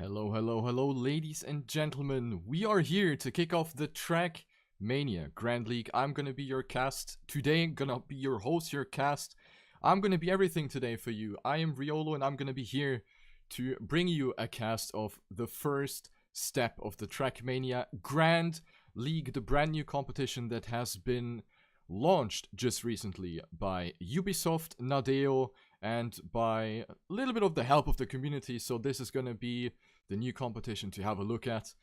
Hello, hello, hello, ladies and gentlemen. We are here to kick off the Trackmania Grand League. I'm gonna be your cast today, gonna be your host, your cast. I'm gonna be everything today for you. I am Riolu and I'm gonna be here to bring you a cast of the first step of the Trackmania Grand League, the brand new competition that has been launched just recently by Ubisoft, Nadeo, and by a little bit of the help of the community. So this is going to be the new competition to have a look at.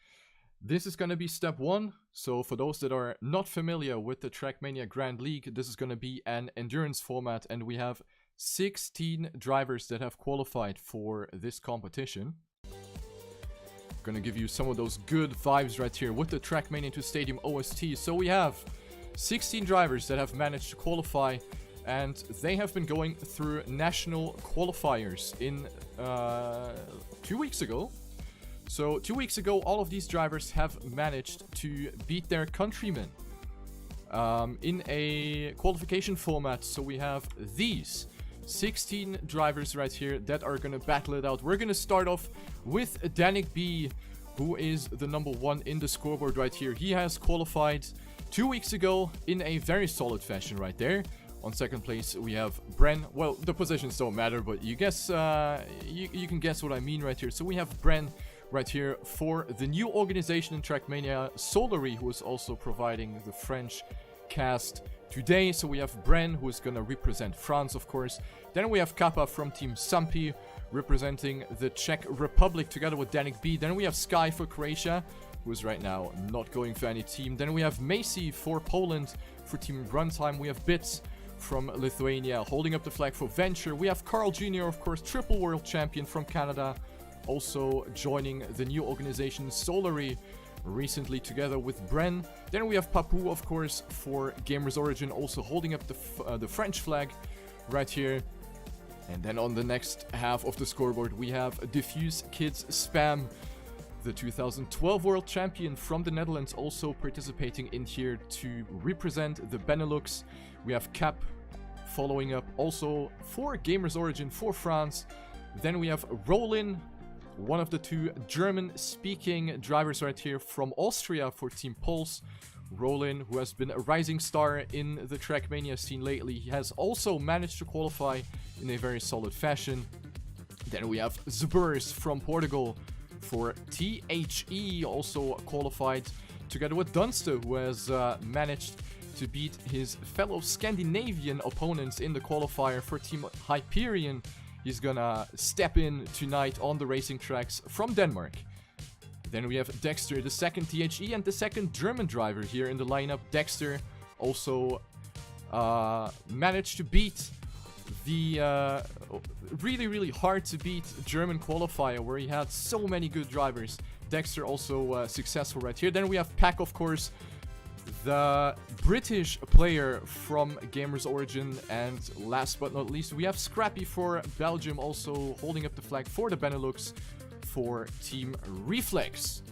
This is going to be step 1. So for those that are not familiar with the Trackmania Grand League, this is going to be an endurance format, and we have 16 drivers that have qualified for this competition. I'm going to give you some of those good vibes right here with the Trackmania 2 Stadium OST. So we have 16 drivers that have managed to qualify, and they have been going through national qualifiers in 2 weeks ago. So 2 weeks ago, all of these drivers have managed to beat their countrymen in a qualification format. So we have these 16 drivers right here that are going to battle it out. We're going to start off with Danik B, who is the number 1 in the scoreboard right here. He has qualified 2 weeks ago in a very solid fashion right there. On second place, we have Bren. Well, the positions don't matter, but you guess, you can guess what I mean right here. So we have Bren right here for the new organization in Trackmania, Solary, who is also providing the French cast today. So we have Bren, who is going to represent France, of course. Then we have Kappa from Team Sampi, representing the Czech Republic together with Danik B. Then we have Sky for Croatia, who is right now not going for any team. Then we have Macy for Poland for Team Runtime. We have Bits from Lithuania holding up the flag for Venture. We have Carl Jr., of course, triple world champion from Canada, also joining the new organization Solary recently together with Bren. Then we have Papu, of course, for Gamers Origin, also holding up the French flag right here. And then on the next half of the scoreboard, we have Diffuse Kids Spam, the 2012 world champion from the Netherlands, also participating in here to represent the Benelux. We have Cap following up also for Gamers Origin for France. Then we have Rollin, one of the 2 German-speaking drivers right here from Austria for Team Pulse. Rollin, who has been a rising star in the Trackmania scene lately, he has also managed to qualify in a very solid fashion. Then we have Zburs from Portugal for THE, also qualified together with Dunster, who has managed to beat his fellow Scandinavian opponents in the qualifier for Team Hyperion. He's gonna step in tonight on the racing tracks from Denmark. Then we have Dexter, the second THE and the second German driver here in the lineup. Dexter also managed to beat the really hard to beat German qualifier where he had so many good drivers. Dexter also successful right here. Then we have Pack, of course, the British player from Gamers Origin. And last but not least, we have Scrappy for Belgium, also holding up the flag for the Benelux for Team Reflex.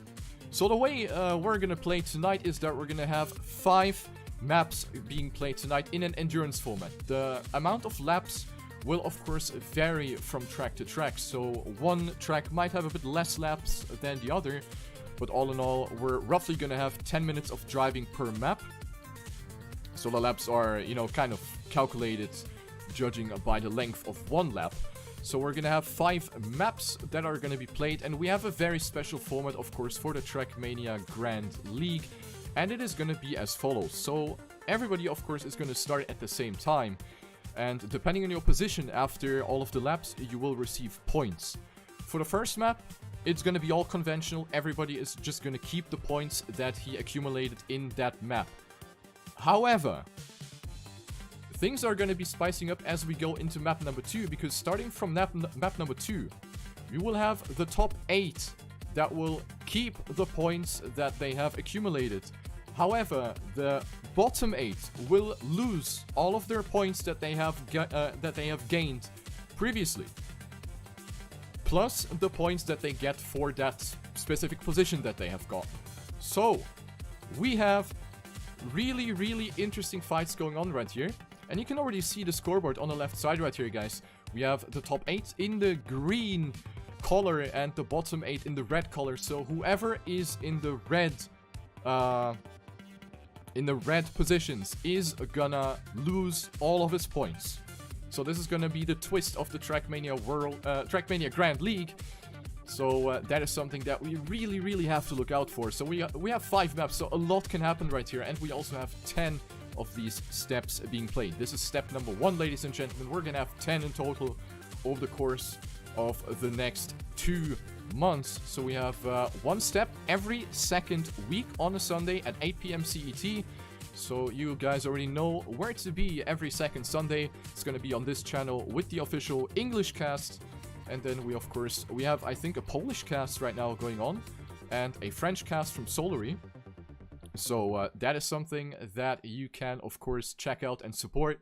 So the way we're gonna play tonight is that we're gonna have 5 maps being played tonight in an endurance format. The amount of laps will of course vary from track to track, so one track might have a bit less laps than the other, but all in all we're roughly gonna have 10 minutes of driving per map. So the laps are, you know, kind of calculated judging by the length of one lap. So we're gonna have 5 maps that are gonna be played, and we have a very special format, of course, for the Trackmania Grand League. And it is going to be as follows. So everybody, of course, is going to start at the same time. And depending on your position after all of the laps, you will receive points. For the first map, it's going to be all conventional. Everybody is just going to keep the points that he accumulated in that map. However, things are going to be spicing up as we go into map number 2. Because starting from map number 2, we will have the top 8 that will keep the points that they have accumulated. However, the bottom 8 will lose all of their points that they have gained previously, plus the points that they get for that specific position that they have got. So we have really interesting fights going on right here, and you can already see the scoreboard on the left side right here, guys. We have the top 8 in the green color and the bottom 8 in the red color. So whoever is in the red positions is gonna lose all of his points. So this is gonna be the twist of the Trackmania Grand League. So that is something that we really have to look out for. So we have 5 maps, so a lot can happen right here, and we also have 10 of these steps being played. This is step number 1, ladies and gentlemen. We're gonna have 10 in total over the course of the next 2 months. So we have 1 step every second week on a Sunday at 8 p.m. CET. So you guys already know where to be every second Sunday. It's going to be on this channel with the official English cast. And then we have, I think, a Polish cast right now going on. And a French cast from Solary. So that is something that you can, of course, check out and support.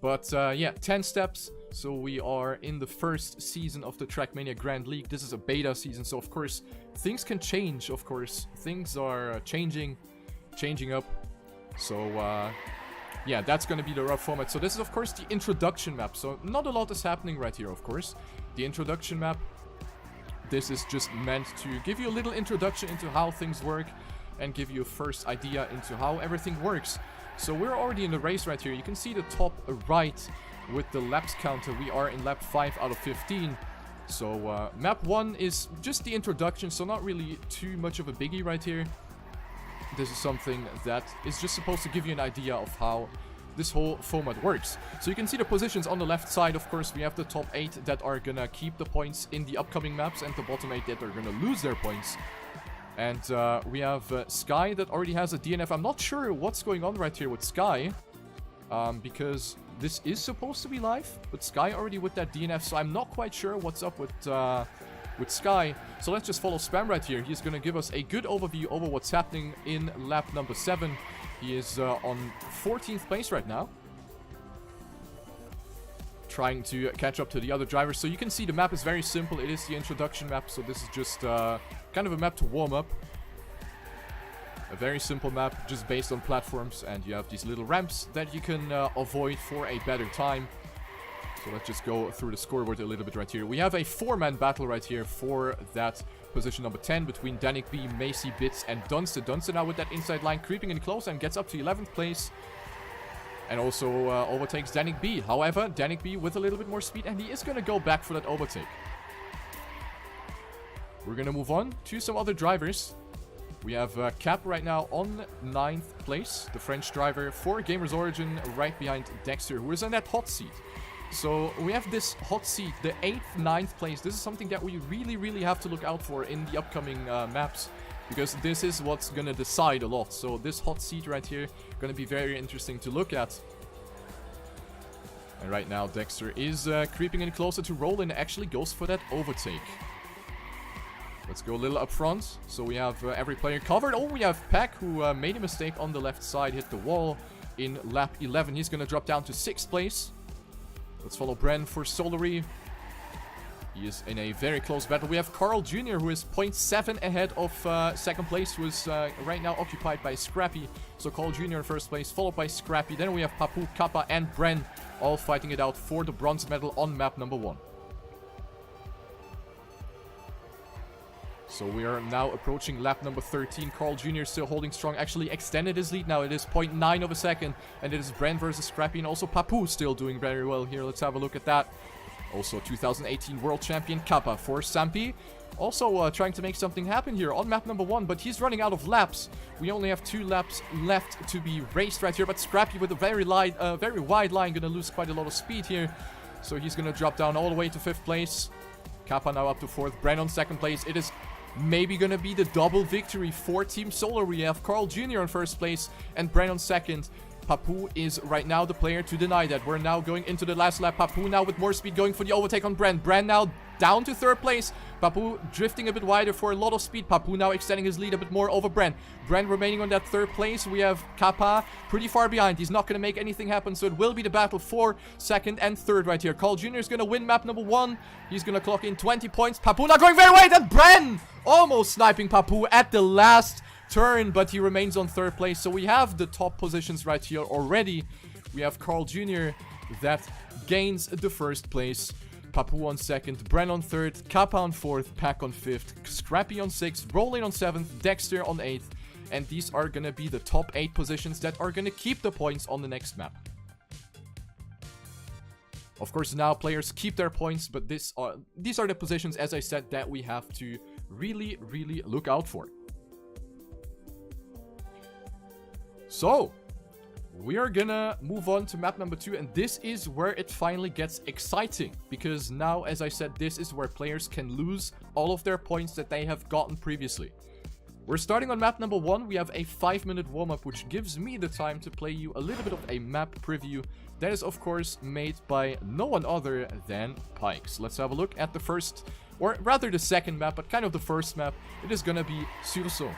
But yeah, 10 steps. So we are in the first season of the Trackmania Grand League. This is a beta season. So, of course, things can change, of course. Things are changing up. So, yeah, that's going to be the rough format. So this is, of course, the introduction map. So not a lot is happening right here, of course. The introduction map, this is just meant to give you a little introduction into how things work and give you a first idea into how everything works. So we're already in the race right here. You can see the top right with the laps counter. We are in lap 5 out of 15. So map 1 is just the introduction, so not really too much of a biggie right here. This is something that is just supposed to give you an idea of how this whole format works. So you can see the positions on the left side. Of course, we have the top 8 that are gonna keep the points in the upcoming maps and the bottom 8 that are gonna lose their points. And we have Sky that already has a DNF. I'm not sure what's going on right here with Sky, because this is supposed to be live, but Sky already with that DNF, so I'm not quite sure what's up with Sky. So let's just follow Spam right here. He's going to give us a good overview over what's happening in lap number 7. He is on 14th place right now, trying to catch up to the other drivers. So you can see the map is very simple. It is the introduction map, so this is just kind of a map to warm up. A very simple map, just based on platforms, and you have these little ramps that you can avoid for a better time. So let's just go through the scoreboard a little bit right here. We have a 4-man battle right here for that position number 10 between Danik B, Macy, Bits, and Dunstan. Dunstan now with that inside line creeping in close and gets up to 11th place. And also overtakes Danik B. However, Danik B with a little bit more speed, and he is going to go back for that overtake. We're going to move on to some other drivers. We have Cap right now on 9th place, the French driver for Gamers Origin, right behind Dexter, who is in that hot seat. So we have this hot seat, the 8th, 9th place. This is something that we really have to look out for in the upcoming maps, because this is what's going to decide a lot. So this hot seat right here, going to be very interesting to look at. And right now Dexter is creeping in closer to Roland, and actually goes for that overtake. Let's go a little up front. So we have every player covered. Oh, we have Pack, who made a mistake on the left side, hit the wall in lap 11. He's going to drop down to 6th place. Let's follow Bren for Solary. He is in a very close battle. We have Carl Jr., who is 0.7 ahead of 2nd place, who is right now occupied by Scrappy. So Carl Jr. in 1st place, followed by Scrappy. Then we have Papu, Kappa, and Bren, all fighting it out for the bronze medal on map number 1. So we are now approaching lap number 13. Carl Jr. still holding strong. Actually extended his lead now. It is 0.9 of a second. And it is Bren versus Scrappy. And also Papu still doing very well here. Let's have a look at that. Also 2018 World Champion Kappa for Sampi. Also trying to make something happen here on map number 1. But he's running out of laps. We only have 2 laps left to be raced right here. But Scrappy with a very wide line. Going to lose quite a lot of speed here. So he's going to drop down all the way to 5th place. Kappa now up to 4th. Bren on 2nd place. It is maybe gonna be the double victory for Team Solar. We have Carl Jr. on 1st place and Bren on 2nd. Papu is right now the player to deny that. We're now going into the last lap. Papu now with more speed going for the overtake on Bren. Bren now down to 3rd place. Papu drifting a bit wider for a lot of speed. Papu now extending his lead a bit more over Bren. Bren remaining on that 3rd place. We have Kappa pretty far behind. He's not going to make anything happen, so it will be the battle for 2nd and 3rd right here. Carl Jr. is going to win map number 1. He's going to clock in 20 points. Papu not going very wide, and Bren almost sniping Papu at the last turn, but he remains on 3rd place. So we have the top positions right here already. We have Carl Jr. that gains the 1st place. Papu on 2nd, Bren on 3rd, Kappa on 4th, Pack on 5th, Scrappy on 6th, Rolling on 7th, Dexter on 8th, and these are gonna be the top 8 positions that are gonna keep the points on the next map. Of course, now players keep their points, but these are the positions, as I said, that we have to really, really look out for. So, we are gonna move on to map number 2, and this is where it finally gets exciting. Because now, as I said, this is where players can lose all of their points that they have gotten previously. We're starting on map number 1. We have a 5-minute warm-up, which gives me the time to play you a little bit of a map preview. That is, of course, made by no one other than Pikes. Let's have a look at the first, or rather the second map, but kind of the first map. It is gonna be Isuzu.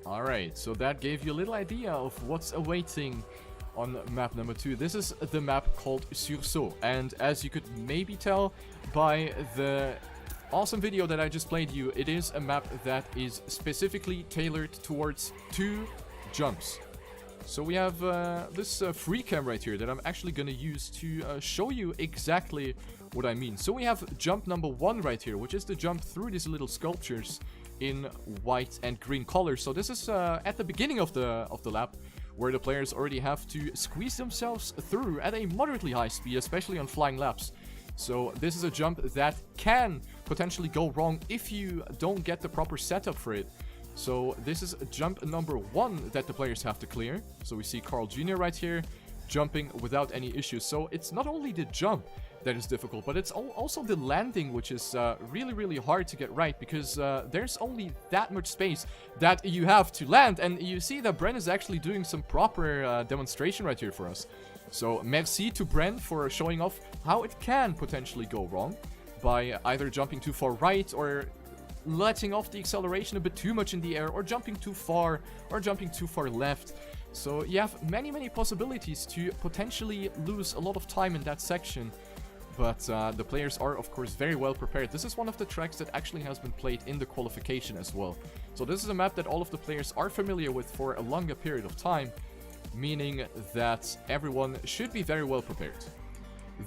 Alright, so that gave you a little idea of what's awaiting on map number 2. This is the map called Isuzu, and as you could maybe tell by the awesome video that I just played you, it is a map that is specifically tailored towards 2 jumps. So we have this free cam right here that I'm actually gonna use to show you exactly what I mean. So we have jump number 1 right here, which is the jump through these little sculptures in white and green colors. So this is at the beginning of the lap, where the players already have to squeeze themselves through at a moderately high speed, especially on flying laps. So this is a jump that can potentially go wrong if you don't get the proper setup for it. So this is jump number 1 that the players have to clear. So we see Carl Jr. right here jumping without any issues. So it's not only the jump that is difficult, but it's also the landing, which is really, really hard to get right, because there's only that much space that you have to land. And you see that Bren is actually doing some proper demonstration right here for us. So merci to Bren for showing off how it can potentially go wrong by either jumping too far right, or letting off the acceleration a bit too much in the air, or jumping too far, or jumping too far left. So you have many, many possibilities to potentially lose a lot of time in that section. But the players are, of course, very well prepared. This is one of the tracks that actually has been played in the qualification as well. So this is a map that all of the players are familiar with for a longer period of time, meaning that everyone should be very well prepared.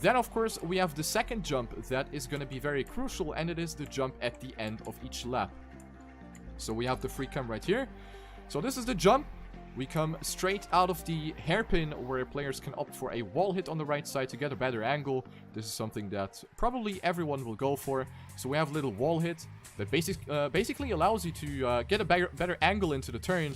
Then, of course, we have the second jump that is going to be very crucial, and it is the jump at the end of each lap. So we have the free cam right here. So this is the jump. We come straight out of the hairpin, where players can opt for a wall hit on the right side to get a better angle. This is something that probably everyone will go for. So we have a little wall hit that basically allows you to get a better angle into the turn.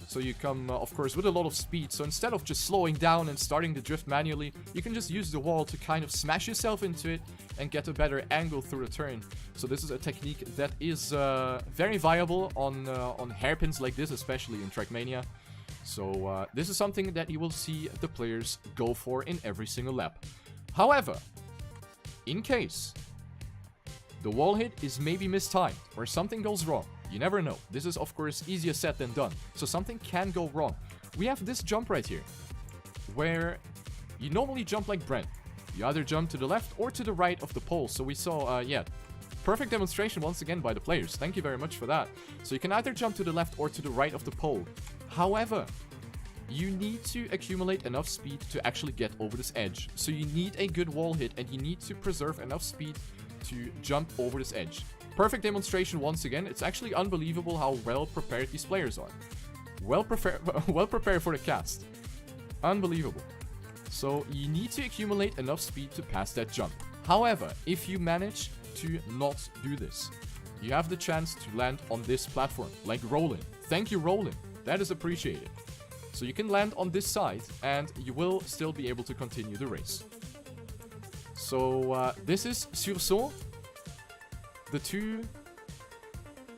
So you come, of course, with a lot of speed. So instead of just slowing down and starting the drift manually, you can just use the wall to kind of smash yourself into it and get a better angle through the turn. So this is a technique that is very viable on hairpins like this, especially in Trackmania. So this is something that you will see the players go for in every single lap. However, in case the wall hit is maybe mistimed or something goes wrong, you never know. This is, of course, easier said than done. So something can go wrong. We have this jump right here, where you normally jump like Brent. You either jump to the left or to the right of the pole. So we saw, yeah, perfect demonstration once again by the players. Thank you very much for that. So you can either jump to the left or to the right of the pole. However, you need to accumulate enough speed to actually get over this edge. So you need a good wall hit, and you need to preserve enough speed to jump over this edge. Perfect demonstration once again. It's actually unbelievable how well prepared these players are. Well prepared for the cast. Unbelievable. So you need to accumulate enough speed to pass that jump. However, if you manage to not do this, you have the chance to land on this platform, like rolling. Thank you, rolling. That is appreciated. So you can land on this side, and you will still be able to continue the race. So this is sur saut, the two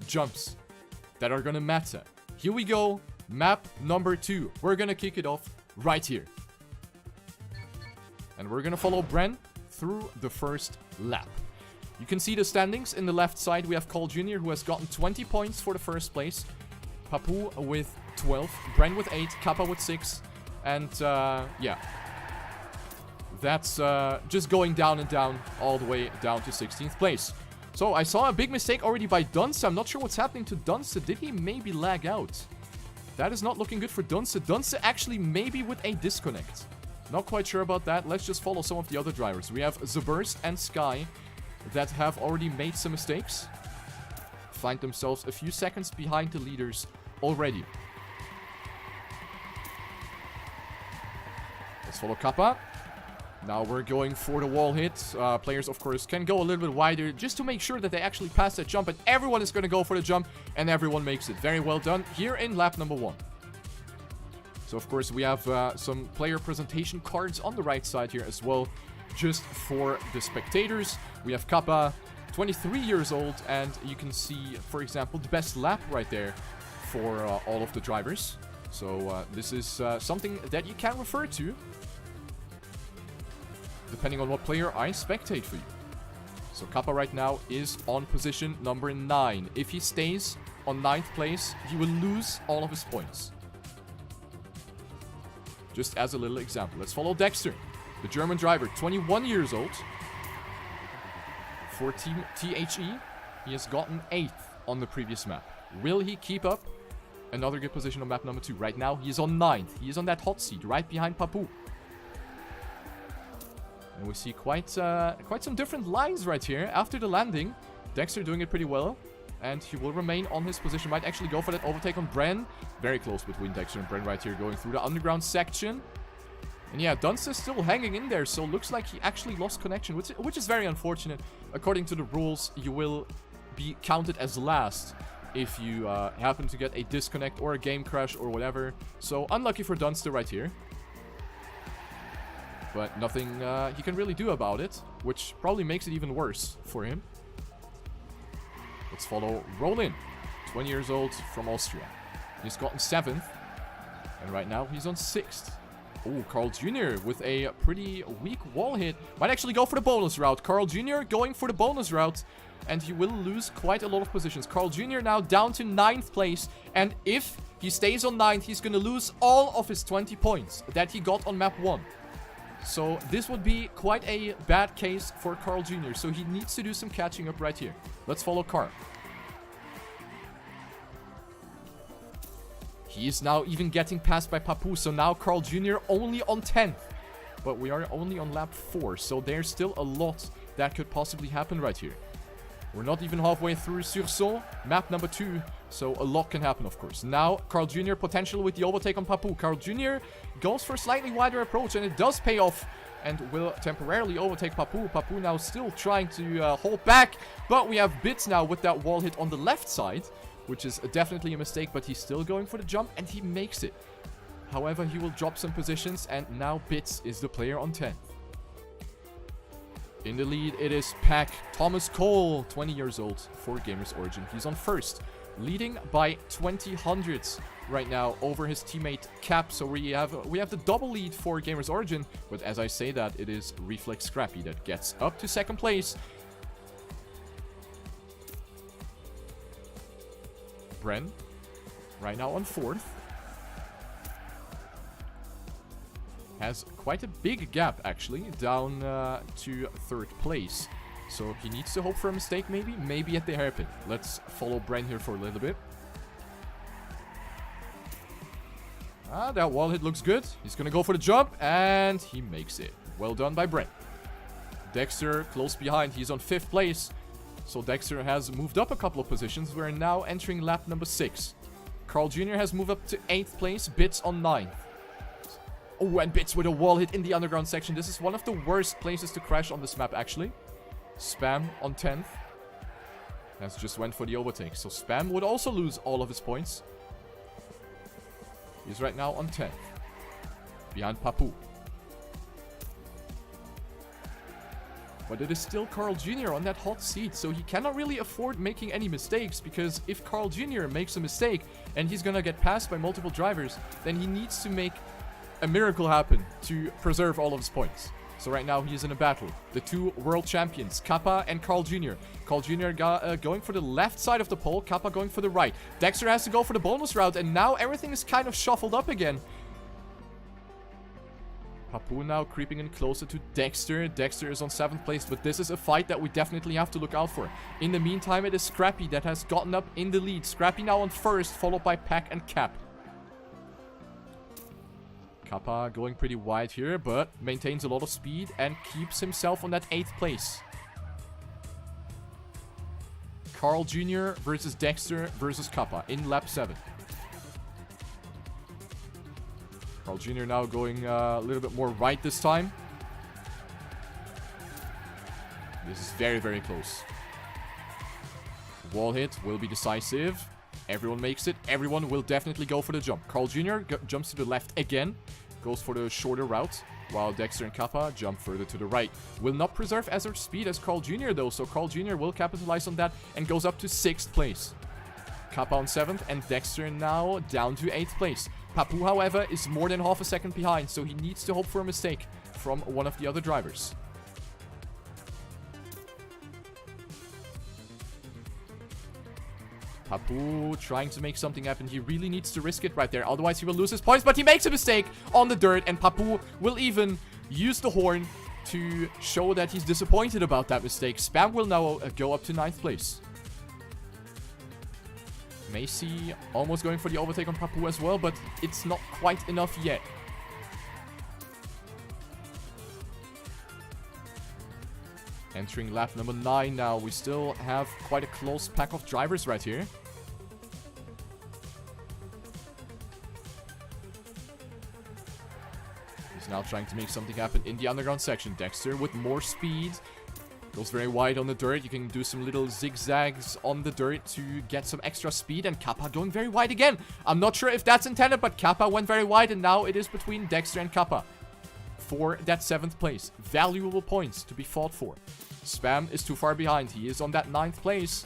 jumps that are gonna matter. Here we go, map number 2. We're gonna kick it off right here. And we're gonna follow Bren through the first lap. You can see the standings in the left side. We have Cole Jr., who has gotten 20 points for the first place. Papu with 12, Bren with 8, Kappa with 6. And yeah. That's just going down and down, all the way down to 16th place. So I saw a big mistake already by Dunce. I'm not sure what's happening to Dunce. Did he maybe lag out? That is not looking good for Dunce. Dunce actually maybe with a disconnect. Not quite sure about that. Let's just follow some of the other drivers. We have Zaburst and Sky that have already made some mistakes. Find themselves a few seconds behind the leaders already. Let's follow Kappa. Now we're going for the wall hit. Players, of course, can go a little bit wider just to make sure that they actually pass that jump. And everyone is going to go for the jump, and everyone makes it. Very well done here in lap number 1. So, of course, we have some player presentation cards on the right side here as well, just for the spectators. We have Kappa, 23 years old, and you can see, for example, the best lap right there for all of the drivers. So this is something that you can refer to, depending on what player I spectate for you. So Kappa right now is on position number 9. If he stays on 9th place, he will lose all of his points. Just as a little example. Let's follow Dexter, the German driver, 21 years old. For Team THE, he has gotten 8th on the previous map. Will he keep up another good position on map number 2? Right now, he is on 9th. He is on that hot seat, right behind Papu. And we see quite some different lines right here. After the landing, Dexter doing it pretty well. And he will remain on his position. Might actually go for that overtake on Bren. Very close between Dexter and Bren right here, going through the underground section. And yeah, Dunce is still hanging in there, so looks like he actually lost connection, which is very unfortunate. According to the rules, you will be counted as last if you happen to get a disconnect or a game crash or whatever. So unlucky for Dunster right here. But nothing he can really do about it, which probably makes it even worse for him. Let's follow Roland, 20 years old from Austria. He's gotten 7th, and right now he's on 6th. Oh, Carl Jr. with a pretty weak wall hit. Might actually go for the bonus route. Carl Jr. going for the bonus route, and he will lose quite a lot of positions. Carl Jr. now down to 9th place, and if he stays on 9th, he's going to lose all of his 20 points that he got on map 1. So this would be quite a bad case for Carl Jr., so he needs to do some catching up right here. Let's follow Carl. He is now even getting passed by Papu, so now Carl Jr. only on 10th. But we are only on lap 4, so there's still a lot that could possibly happen right here. We're not even halfway through Sur Saut, map number 2, so a lot can happen, of course. Now, Carl Jr. potential with the overtake on Papu. Carl Jr. goes for a slightly wider approach, and it does pay off, and will temporarily overtake Papu. Papu now still trying to hold back, but we have Bits now with that wall hit on the left side, which is definitely a mistake, but he's still going for the jump, and he makes it. However, he will drop some positions, and now Bits is the player on 10th. In the lead, it is Pack. Thomas Cole, 20 years old for Gamers Origin. He's on 1st, leading by 20 hundredths right now over his teammate Cap. So we have the double lead for Gamers Origin, but as I say that, it is Reflex Scrappy that gets up to 2nd place. Bren, right now on 4th. Has quite a big gap, actually, down to 3rd place. So he needs to hope for a mistake, maybe? Maybe at the hairpin. Let's follow Bren here for a little bit. Ah, that wall hit looks good. He's gonna go for the jump, and he makes it. Well done by Brent. Dexter close behind. He's on 5th place. So Dexter has moved up a couple of positions. We're now entering lap number 6. Carl Jr. has moved up to 8th place. Bits on 9th. Oh, and Bits with a wall hit in the underground section. This is one of the worst places to crash on this map, actually. Spam on 10th. Has just went for the overtake. So Spam would also lose all of his points. He's right now on 10th. Behind Papu. But it is still Carl Jr. on that hot seat, so he cannot really afford making any mistakes, because if Carl Jr. makes a mistake and he's gonna get passed by multiple drivers, then he needs to make a miracle happen to preserve all of his points. So right now he is in a battle. The two world champions, Kappa and Carl Jr. Carl Jr. going for the left side of the pole, Kappa going for the right. Dexter has to go for the bonus route, and now everything is kind of shuffled up again. Papu now creeping in closer to Dexter. Dexter is on 7th place, but this is a fight that we definitely have to look out for. In the meantime, it is Scrappy that has gotten up in the lead. Scrappy now on 1st, followed by Pack and Cap. Kappa going pretty wide here, but maintains a lot of speed and keeps himself on that 8th place. Carl Jr. versus Dexter versus Kappa in lap 7. Carl Jr. now going a little bit more right this time. This is very, very close. Wall hit will be decisive. Everyone makes it. Everyone will definitely go for the jump. Carl Jr. jumps to the left again. Goes for the shorter route. While Dexter and Kappa jump further to the right. Will not preserve as much speed as Carl Jr. though. So Carl Jr. will capitalize on that and goes up to 6th place. Kappa on 7th and Dexter now down to 8th place. Papu, however, is more than half a second behind. So he needs to hope for a mistake from one of the other drivers. Papu trying to make something happen. He really needs to risk it right there. Otherwise, he will lose his points. But he makes a mistake on the dirt. And Papu will even use the horn to show that he's disappointed about that mistake. Spam will now go up to 9th place. Macy almost going for the overtake on Papu as well. But it's not quite enough yet. Entering lap number 9 now. We still have quite a close pack of drivers right here. He's now trying to make something happen in the underground section. Dexter with more speed. Goes very wide on the dirt. You can do some little zigzags on the dirt to get some extra speed. And Kappa going very wide again. I'm not sure if that's intended, but Kappa went very wide. And now it is between Dexter and Kappa for that 7th place. Valuable points to be fought for. Spam is too far behind. He is on that 9th place.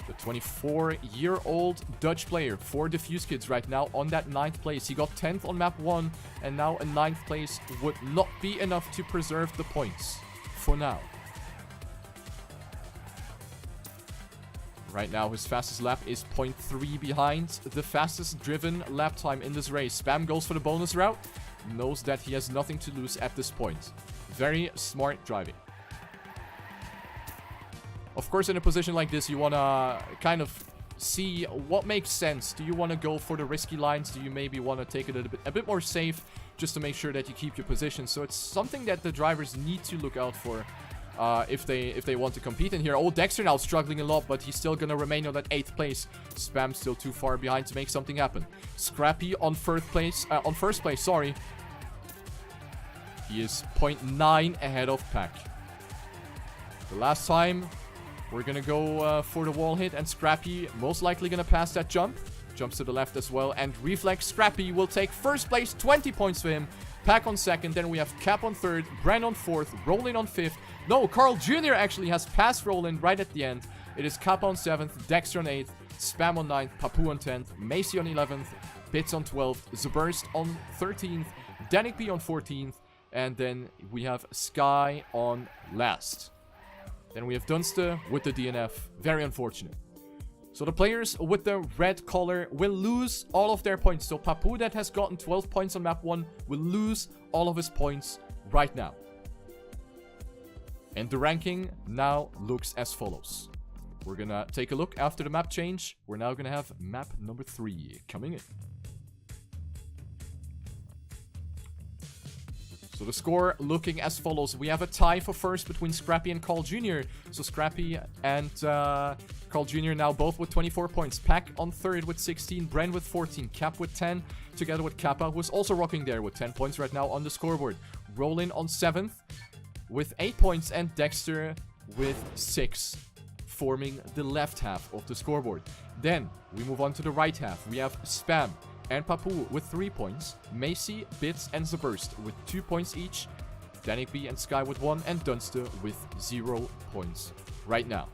The 24-year-old Dutch player for Diffuse Kids right now on that 9th place. He got 10th on map 1, and now a 9th place would not be enough to preserve the points for now. Right now, his fastest lap is 0.3 behind the fastest driven lap time in this race. Spam goes for the bonus route. Knows that he has nothing to lose at this point. Very smart driving. Of course, in a position like this, you want to kind of see what makes sense. Do you want to go for the risky lines? Do you maybe want to take it a bit more safe just to make sure that you keep your position? So it's something that the drivers need to look out for if they want to compete in here. Oh, Dexter now struggling a lot, but he's still going to remain on that 8th place. Spam still too far behind to make something happen. Scrappy on first place, sorry. He is 0.9 ahead of Pack. The last time, we're going to go for the wall hit, and Scrappy most likely going to pass that jump. Jumps to the left as well, and Reflex Scrappy will take first place, 20 points for him. Pack on 2nd, then we have Cap on 3rd, Brand on 4th, Roland on 5th. No, Carl Jr. actually has passed Roland right at the end. It is Kappa on 7th, Dexter on 8th, Spam on 9th, Papu on 10th, Macy on 11th, Bits on 12th, Zaburst on 13th, Danik P on 14th, and then we have Sky on last. Then we have Dunster with the DNF. Very unfortunate. So the players with the red color will lose all of their points. So Papu, that has gotten 12 points on map 1, will lose all of his points right now. And the ranking now looks as follows. We're gonna take a look after the map change. We're now gonna have map number 3 coming in. So the score looking as follows. We have a tie for first between Scrappy and Carl Jr. So Scrappy and Carl Jr. now both with 24 points. Pack on third with 16. Bren with 14. Cap with 10. Together with Kappa, who's also rocking there with 10 points right now on the scoreboard. Rollin on 7th with 8 points. And Dexter with 6. Forming the left half of the scoreboard. Then we move on to the right half. We have Spam and Papu with 3 points. Macy, Bits, and Zaburst with 2 points each. Danik B and Sky with 1. And Dunster with 0 points right now.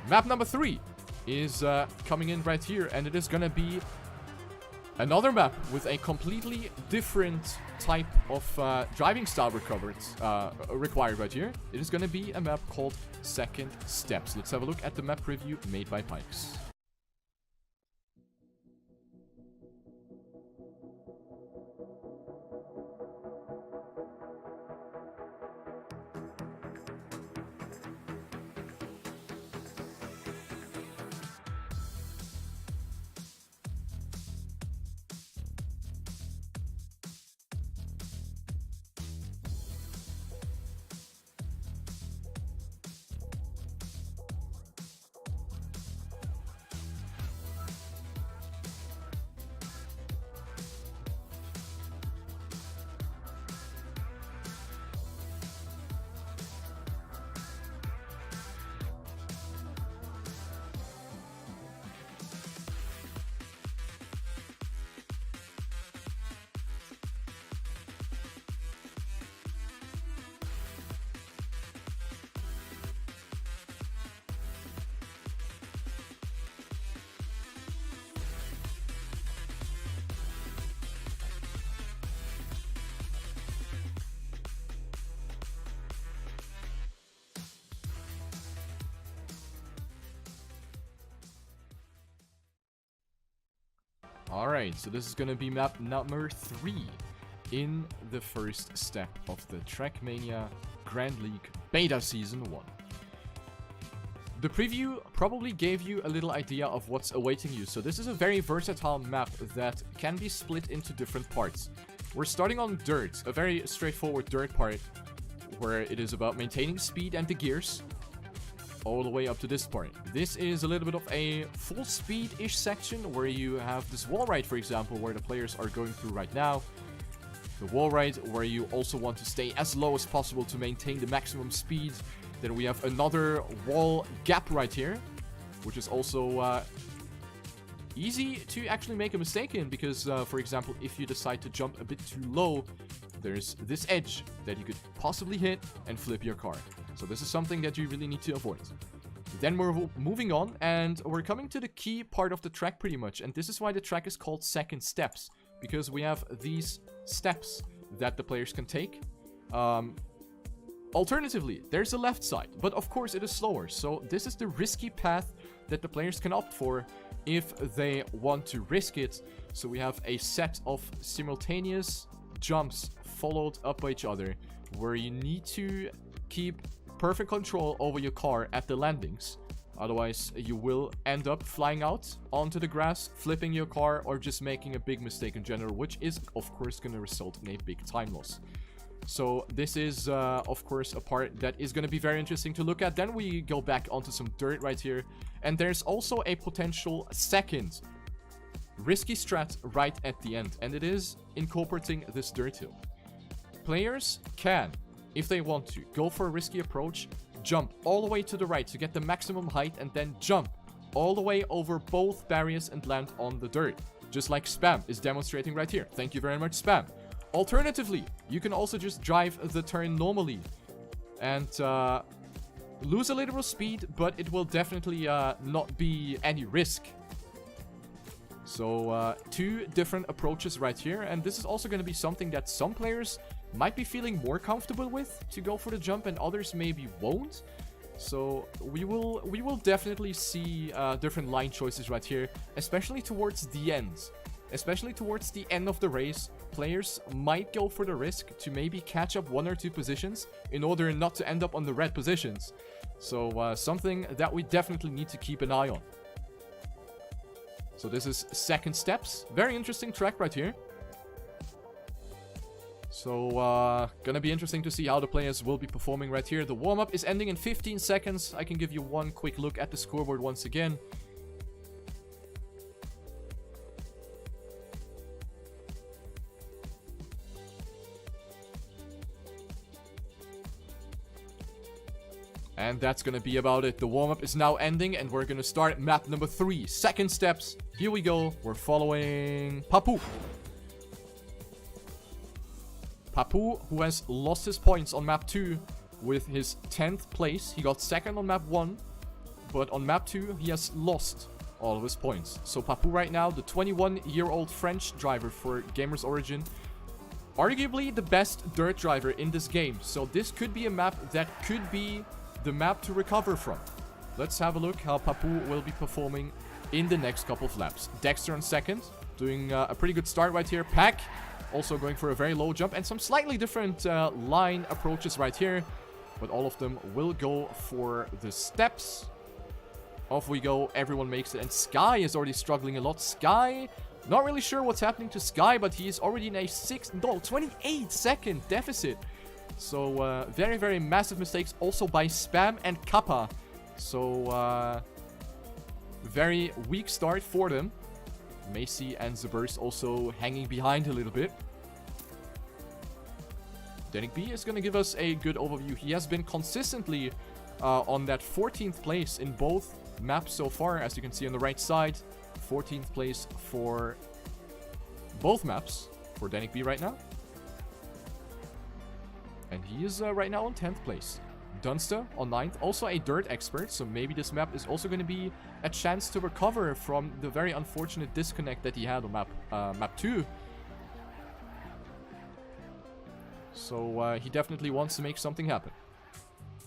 Map number 3 is coming in right here. And it is going to be another map with a completely different type of driving style required right here. It is going to be a map called Second Steps. Let's have a look at the map preview made by Pikes. Alright, so this is gonna be map number 3 in the first step of the Trackmania Grand League Beta Season 1. The preview probably gave you a little idea of what's awaiting you, so this is a very versatile map that can be split into different parts. We're starting on dirt, a very straightforward dirt part, where it is about maintaining speed and the gears, all the way up to this part. This is a little bit of a full speed-ish section where you have this wall ride, for example, where the players are going through right now. The wall ride where you also want to stay as low as possible to maintain the maximum speed. Then we have another wall gap right here, which is also easy to actually make a mistake in because, for example, if you decide to jump a bit too low, there's this edge that you could possibly hit and flip your car. So this is something that you really need to avoid. Then we're moving on, and we're coming to the key part of the track pretty much. And this is why the track is called Second Steps, because we have these steps that the players can take. Alternatively, there's a left side, but of course it is slower. So this is the risky path that the players can opt for if they want to risk it. So we have a set of simultaneous jumps followed up by each other, where you need to keep perfect control over your car at the landings. Otherwise, you will end up flying out onto the grass, flipping your car, or just making a big mistake in general, which is, of course, going to result in a big time loss. So this is, of course, a part that is going to be very interesting to look at. Then we go back onto some dirt right here. And there's also a potential second risky strat right at the end. And it is incorporating this dirt hill. Players can, if they want to, go for a risky approach, jump all the way to the right to get the maximum height, and then jump all the way over both barriers and land on the dirt. Just like Spam is demonstrating right here. Thank you very much, Spam. Alternatively, you can also just drive the turn normally and lose a little bit of speed, but it will definitely not be any risk. So two different approaches right here, and this is also going to be something that some players might be feeling more comfortable with to go for the jump, and others maybe won't. So we will definitely see different line choices right here, especially towards the end. Especially towards the end of the race, players might go for the risk to maybe catch up 1 or 2 positions in order not to end up on the red positions. So something that we definitely need to keep an eye on. So this is Second Steps. Very interesting track right here. So, gonna be interesting to see how the players will be performing right here. The warm-up is ending in 15 seconds. I can give you one quick look at the scoreboard once again. And that's gonna be about it. The warm-up is now ending, and we're gonna start map number 3. Second steps. Here we go. We're following Papu. Papu, who has lost his points on map 2 with his 10th place. He got second on map 1, but on map 2, he has lost all of his points. So Papu right now, the 21-year-old French driver for Gamers Origin, arguably the best dirt driver in this game. So this could be a map that could be the map to recover from. Let's have a look how Papu will be performing in the next couple of laps. Dexter on second, doing a pretty good start right here. Pack also going for a very low jump, and some slightly different line approaches right here, but all of them will go for the steps. Off we go, everyone makes it, and Sky is already struggling a lot. Sky, not really sure what's happening to Sky, but he is already in a 28-second deficit. So, very, very massive mistakes also by Spam and Kappa. So, very weak start for them. Macy and Zaburst also hanging behind a little bit. Danik B is going to give us a good overview. He has been consistently on that 14th place in both maps so far, as you can see on the right side. 14th place for both maps for Danik B right now. And he is right now on 10th place. Dunster on 9th, also a dirt expert, so maybe this map is also going to be a chance to recover from the very unfortunate disconnect that he had on map 2. So he definitely wants to make something happen.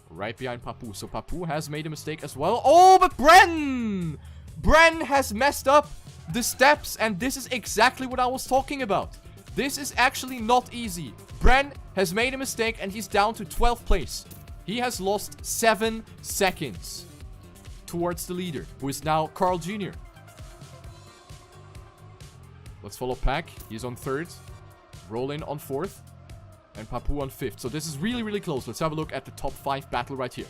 Right behind Papu. So Papu has made a mistake as well. Oh, but Bren! Bren has messed up the steps, and this is exactly what I was talking about. This is actually not easy. Bren has made a mistake, and he's down to 12th place. He has lost 7 seconds towards the leader, who is now Carl Jr. Let's follow Pack. He's on 3rd. Rollin on 4th. And Papu on 5th. So this is really, really close. Let's have a look at the top 5 battle right here.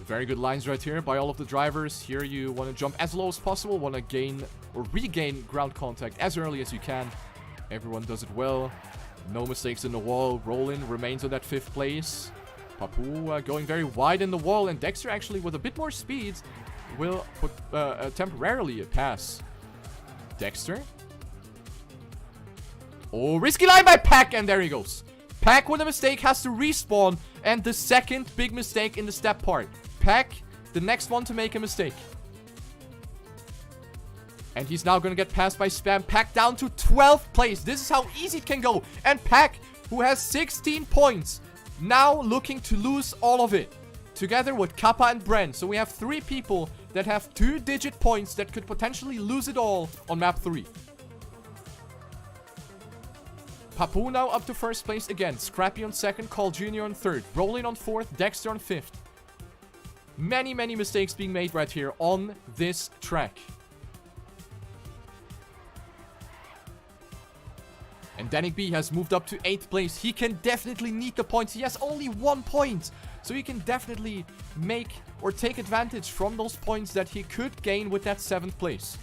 Very good lines right here by all of the drivers. Here you want to jump as low as possible. Want to gain or regain ground contact as early as you can. Everyone does it well. No mistakes in the wall. Rollin remains on that 5th place. Papu going very wide in the wall. And Dexter actually with a bit more speed will put temporarily pass Dexter. Oh, risky line by Pack. And there he goes. Pack with a mistake has to respawn. And the second big mistake in the step part. Pack, the next one to make a mistake. And he's now going to get passed by Spam. Pack down to 12th place. This is how easy it can go. And Pack, who has 16 points, now looking to lose all of it. Together with Kappa and Bren. So we have 3 people that have 2-digit points that could potentially lose it all on map 3. Papu now up to 1st place again. Scrappy on 2nd. Carl Jr. on 3rd. Rollin on 4th. Dexter on 5th. Many, many mistakes being made right here on this track. And Danik B has moved up to 8th place. He can definitely need the points. He has only 1 point. So he can definitely make or take advantage from those points that he could gain with that 7th place.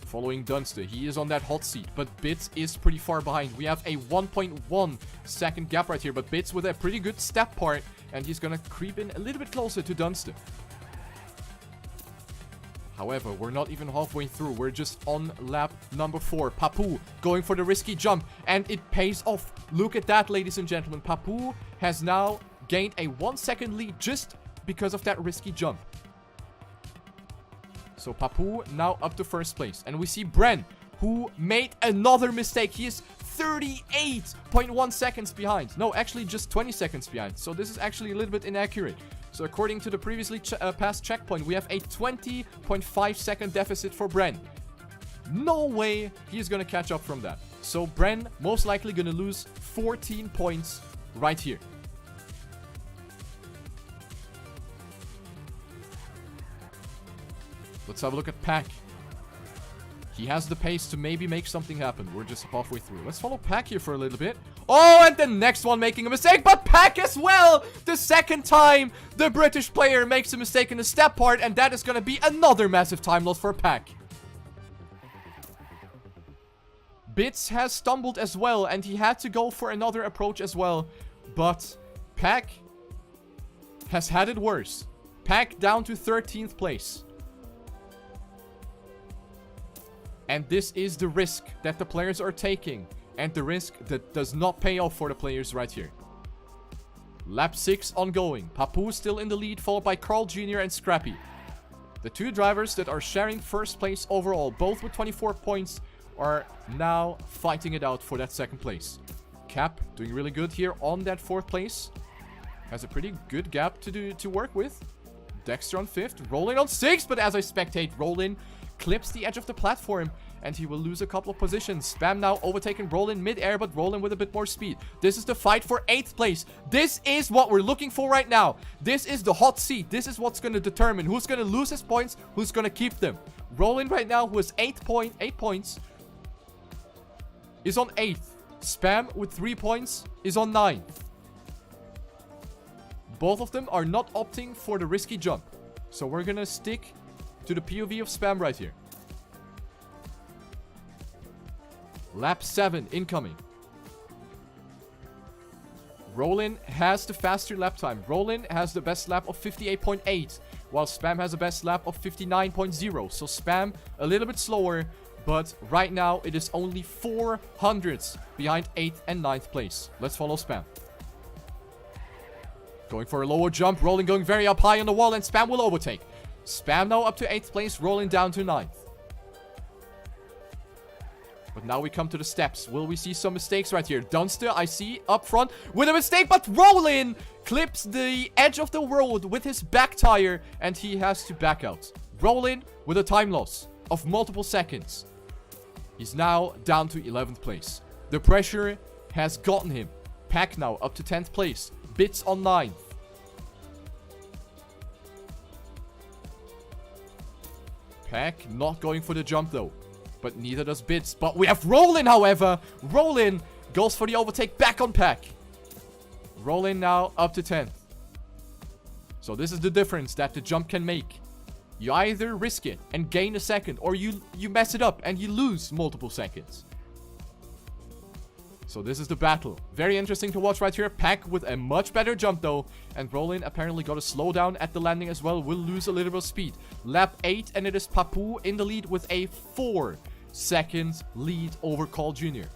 Following Dunster, he is on that hot seat, but Bits is pretty far behind. We have a 1.1 second gap right here, but Bits with a pretty good step part, and he's gonna creep in a little bit closer to Dunster. However, we're not even halfway through. We're just on lap number 4. Papu going for the risky jump, and it pays off. Look at that, ladies and gentlemen. Papu has now gained a 1-second lead just because of that risky jump. So Papu now up to 1st place. And we see Bren, who made another mistake. He is 38.1 seconds behind. No, actually just 20 seconds behind. So this is actually a little bit inaccurate. So according to the previously passed checkpoint, we have a 20.5 second deficit for Bren. No way he's going to catch up from that. So Bren most likely going to lose 14 points right here. Let's have a look at Pack. He has the pace to maybe make something happen. We're just halfway through. Let's follow Pack here for a little bit. Oh, and the next one making a mistake, but Pack as well! The second time the British player makes a mistake in the step part, and that is going to be another massive time loss for Pack. Bits has stumbled as well, and he had to go for another approach as well. But Pack has had it worse. Pack down to 13th place. And this is the risk that the players are taking. And the risk that does not pay off for the players right here. Lap 6 ongoing. Papu still in the lead, followed by Carl Jr. and Scrappy. The two drivers that are sharing first place overall, both with 24 points, are now fighting it out for that second place. Cap doing really good here on that 4th place. Has a pretty good gap to work with. Dexter on 5th. Rollin on 6th, but as I spectate, Rollin clips the edge of the platform and he will lose a couple of positions. Spam now overtaking Rollin mid-air, but Rollin with a bit more speed. This is the fight for 8th place. This is what we're looking for right now. This is the hot seat. This is what's going to determine who's going to lose his points, who's going to keep them. Rollin right now, who has 8 points, is on 8th. Spam with 3 points is on 9th. Both of them are not opting for the risky jump. So we're going to stick to the POV of Spam right here. Lap 7 incoming. Rollin has the faster lap time. Rollin has the best lap of 58.8, while Spam has the best lap of 59.0. So Spam a little bit slower, but right now it is only 400ths behind 8th and 9th place. Let's follow Spam. Going for a lower jump. Rollin going very up high on the wall, and Spam will overtake. Spam now up to 8th place. Rollin down to 9th. But now we come to the steps. Will we see some mistakes right here? Dunster, I see, up front with a mistake, but Rollin clips the edge of the road with his back tire, and he has to back out. Rollin with a time loss of multiple seconds. He's now down to 11th place. The pressure has gotten him. Pack now up to 10th place. Bits on 9th. Pack not going for the jump though. But neither does Bits. But we have Rollin, however. Rollin goes for the overtake back on Pack. Rollin now up to 10th. So this is the difference that the jump can make. You either risk it and gain a second, or you mess it up and you lose multiple seconds. So this is the battle. Very interesting to watch right here. Pack with a much better jump though. And Rollin apparently got a slowdown at the landing as well. Will lose a little bit of speed. Lap 8, and it is Papu in the lead with a 4-second lead over Carl Jr.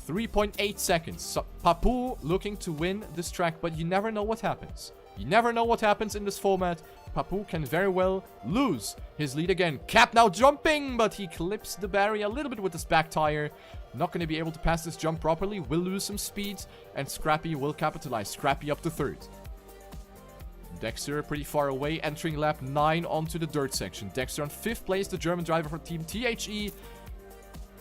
3.8 seconds. So Papu looking to win this track, but you never know what happens. You never know what happens in this format. Papu can very well lose his lead again. Cap now jumping, but he clips the barrier a little bit with his back tire. Not going to be able to pass this jump properly. Will lose some speed, and Scrappy will capitalize. Scrappy up to 3rd. Dexter pretty far away, entering lap 9 onto the dirt section. Dexter on 5th place, the German driver for Team THE.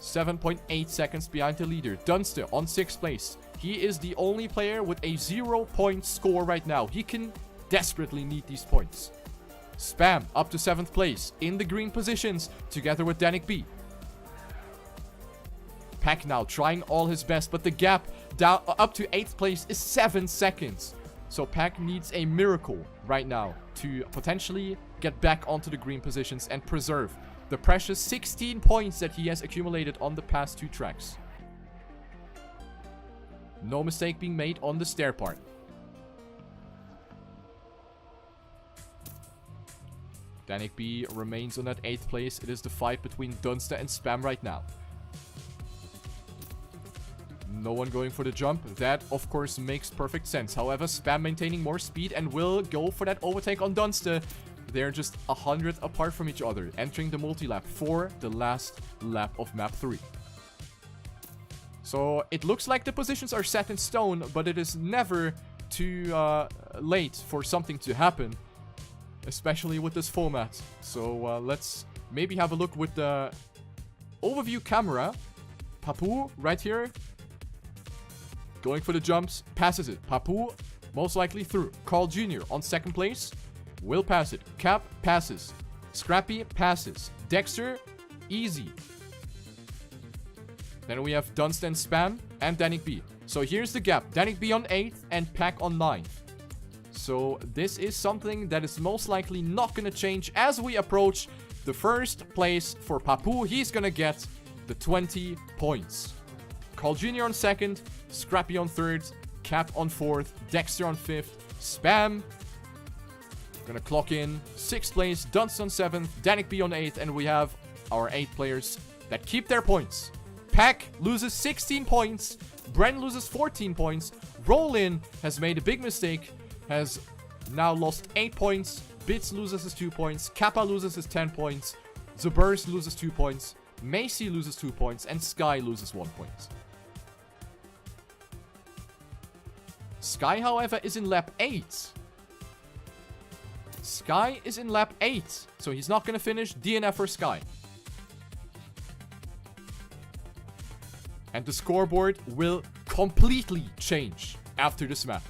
7.8 seconds behind the leader. Dunster on 6th place. He is the only player with a 0-point score right now. He can desperately need these points. Spam up to 7th place in the green positions together with Danik B. Pack now trying all his best, but the gap down up to 8th place is 7 seconds. So Pack needs a miracle right now to potentially get back onto the green positions and preserve the precious 16 points that he has accumulated on the past 2 tracks. No mistake being made on the stair part. Danik B remains on that 8th place. It is the fight between Dunster and Spam right now. No one going for the jump. That, of course, makes perfect sense. However, Spam maintaining more speed and will go for that overtake on Dunster. They're just 100 apart from each other, entering the multi-lap for the last lap of map 3. So it looks like the positions are set in stone, but it is never too late for something to happen, especially with this format. So let's maybe have a look with the overview camera. Papu right here. Going for the jumps, passes it. Papu most likely through. Carl Jr. on 2nd place. will pass it. Cap passes. Scrappy passes. Dexter, easy. Then we have Dunstan Spam and Danik B. So here's the gap. Danik B on 8th and Pack on 9th. So this is something that is most likely not going to change as we approach the first place for Papu. He's going to get the 20 points. Carl Jr. on 2nd, Scrappy on 3rd, Cap on 4th, Dexter on 5th, Spam gonna clock in 6th place, Dunst on 7th, Danik B on 8th, and we have our 8 players that keep their points. Pack loses 16 points, Bren loses 14 points, Rollin has made a big mistake, has now lost 8 points, Bits loses his 2 points, Kappa loses his 10 points, Zubers loses 2 points, Macy loses 2 points, and Sky loses 1 point. Sky, however, is in lap 8. Sky is in lap 8, so he's not going to finish. DNF for Sky. And the scoreboard will completely change after this map.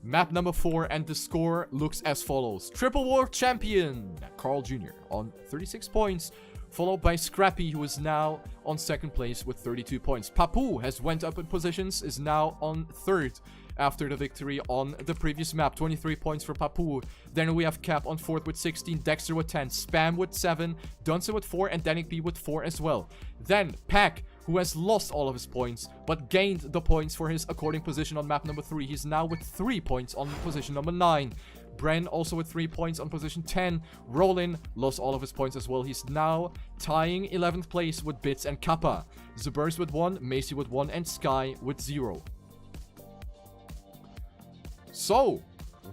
Map number 4, and the score looks as follows. Triple World Champion Carl Jr. on 36 points, followed by Scrappy, who is now on 2nd place with 32 points. Papu has went up in positions, is now on 3rd after the victory on the previous map. 23 points for Papu. Then we have Cap on 4th with 16, Dexter with 10, Spam with 7, Dunson with 4, and Danik B with 4 as well. Then Pack, who has lost all of his points, but gained the points for his according position on map number 3. He's now with 3 points on position number 9. Bren also with 3 points on position 10. Rollin lost all of his points as well. He's now tying 11th place with Bits and Kappa. Zubers with 1, Macy with 1, and Sky with 0. So,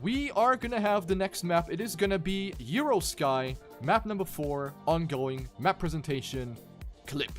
we are gonna have the next map. It is gonna be Euro Sky, map number 4, ongoing, map presentation, clip.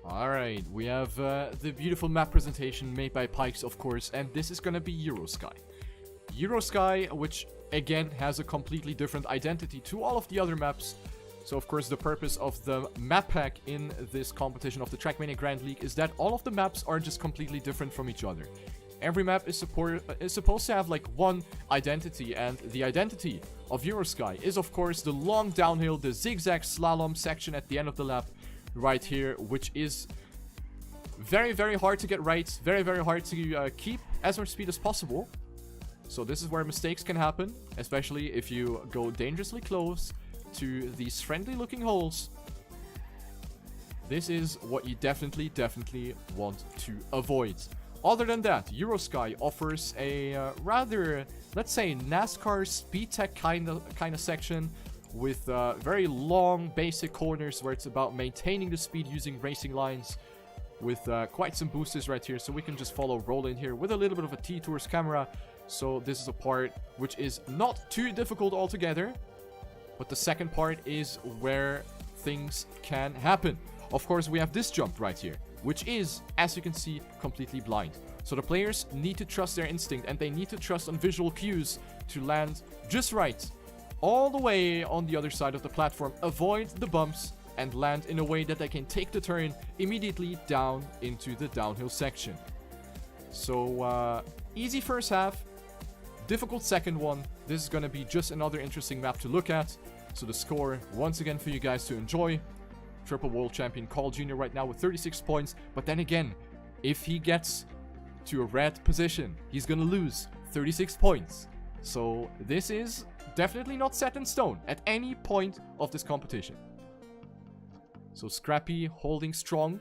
Alright, we have the beautiful map presentation made by Pikes, of course, and this is gonna be Eurosky. Eurosky, which again has a completely different identity to all of the other maps. So of course the purpose of the map pack in this competition of the Trackmania Grand League is that all of the maps are just completely different from each other. Every map is supposed to have like one identity, and the identity of Eurosky is of course the long downhill, the zigzag slalom section at the end of the lap right here, which is very, very hard to get right, very, very hard to keep as much speed as possible. So this is where mistakes can happen, especially if you go dangerously close to these friendly looking holes. This is what you definitely want to avoid. Other than that, Eurosky offers a rather, let's say, NASCAR speed tech kind of section with very long basic corners where it's about maintaining the speed using racing lines with quite some boosters right here. So we can just follow Rollin here with a little bit of a T-Tours camera. So this is a part which is not too difficult altogether. But the second part is where things can happen. Of course, we have this jump right here, which is, as you can see, completely blind. So the players need to trust their instinct, and they need to trust on visual cues to land just right, all the way on the other side of the platform, avoid the bumps, and land in a way that they can take the turn immediately down into the downhill section. So, easy first half, difficult second one. This is going to be just another interesting map to look at. So the score, once again, for you guys to enjoy. Triple World Champion Carl Jr. right now with 36 points. But then again, if he gets to a red position, he's going to lose 36 points. So this is definitely not set in stone at any point of this competition. So Scrappy holding strong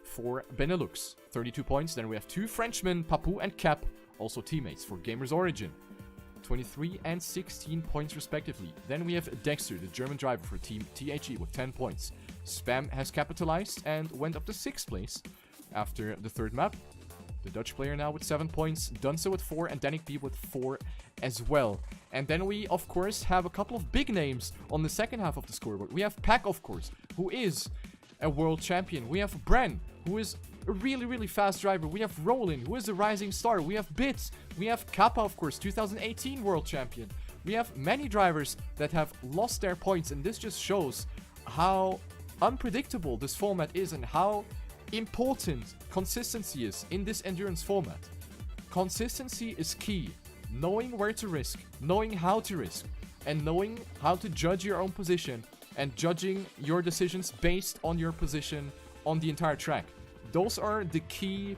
for Benelux, 32 points. Then we have two Frenchmen, Papou and Cap, also teammates for Gamers Origin, 23 and 16 points respectively. Then we have Dexter, the German driver for Team THE with 10 points. Spam has capitalized and went up to 6th place after the third map. The Dutch player now with 7 points, Dunso with 4, and Danik B with 4 as well. And then we, of course, have a couple of big names on the second half of the scoreboard. We have Pack, of course, who is a world champion. We have Bren, who is a really, really fast driver. We have Roland, who is a rising star. We have Bits. We have Kappa, of course, 2018 world champion. We have many drivers that have lost their points, and this just shows how unpredictable this format is and how important consistency is in this endurance format. Consistency is key. Knowing where to risk, knowing how to risk, and knowing how to judge your own position and judging your decisions based on your position on the entire track. Those are the key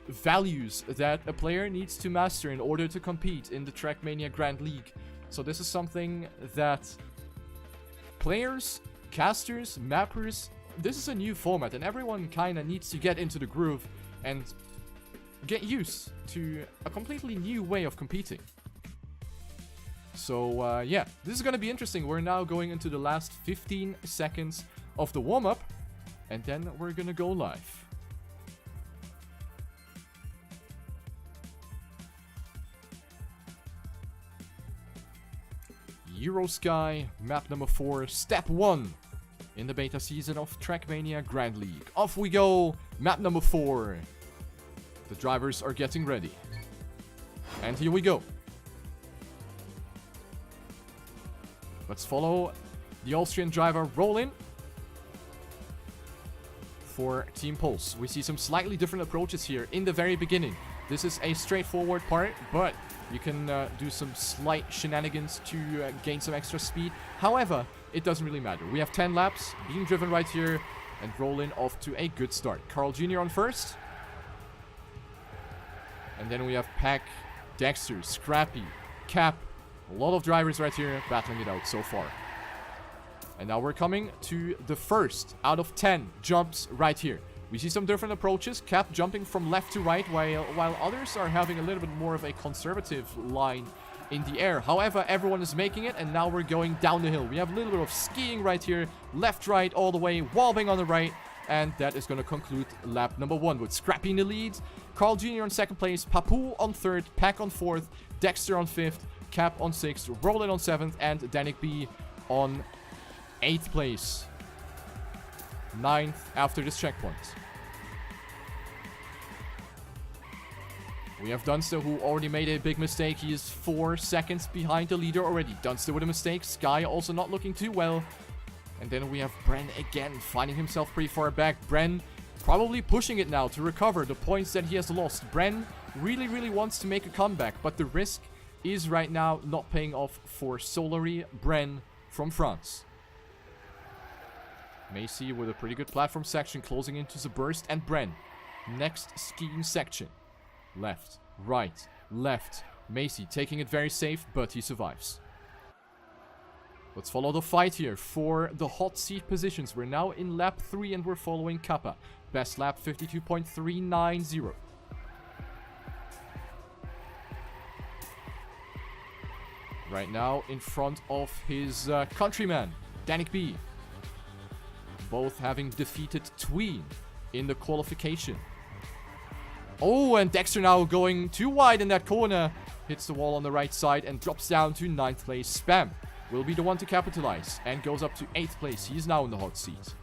values that a player needs to master in order to compete in the Trackmania Grand League. So this is something that players, casters, mappers, this is a new format and everyone kind of needs to get into the groove and get used to a completely new way of competing. So yeah, this is going to be interesting. We're now going into the last 15 seconds of the warm-up and then we're going to go live. Eurosky, map number 4, step 1 in the beta season of Trackmania Grand League. Off we go, map number 4. The drivers are getting ready. And here we go. Let's follow the Austrian driver Roland for Team Pulse. We see some slightly different approaches here in the very beginning. This is a straightforward part, but you can do some slight shenanigans to gain some extra speed. However, it doesn't really matter. We have 10 laps being driven right here, and Roland off to a good start. Carl Jr. on first. And then we have Pack, Dexter, Scrappy, Cap. A lot of drivers right here battling it out so far. And now we're coming to the first out of 10 jumps right here. We see some different approaches. Cap jumping from left to right, while others are having a little bit more of a conservative line in the air. However, everyone is making it, and now we're going down the hill. We have a little bit of skiing right here. Left, right, all the way. Wallbang on the right. And that is going to conclude lap number 1 with Scrappy in the lead. Carl Jr. on 2nd place. Papou on 3rd. Pack on 4th. Dexter on 5th. Cap on 6th. Roland on 7th. And Danik B on 8th place. 9th after this checkpoint. We have Dunster, who already made a big mistake. He is 4 seconds behind the leader already. Dunster with a mistake. Sky also not looking too well. And then we have Bren again, finding himself pretty far back. Bren probably pushing it now to recover the points that he has lost. Bren really, really wants to make a comeback, but the risk is right now not paying off for Solary Bren from France. Macy with a pretty good platform section closing into the burst, and Bren. Next skiing section. Left, right, left. Macy taking it very safe, but he survives. Let's follow the fight here for the hot seat positions. We're now in lap 3 and we're following Kappa. Best lap 52.390. Right now in front of his countryman, Danik B. Both having defeated Tween in the qualification. Oh, and Dexter now going too wide in that corner. Hits the wall on the right side and drops down to 9th place. Spam will be the one to capitalize and goes up to 8th place. He's now in the hot seat.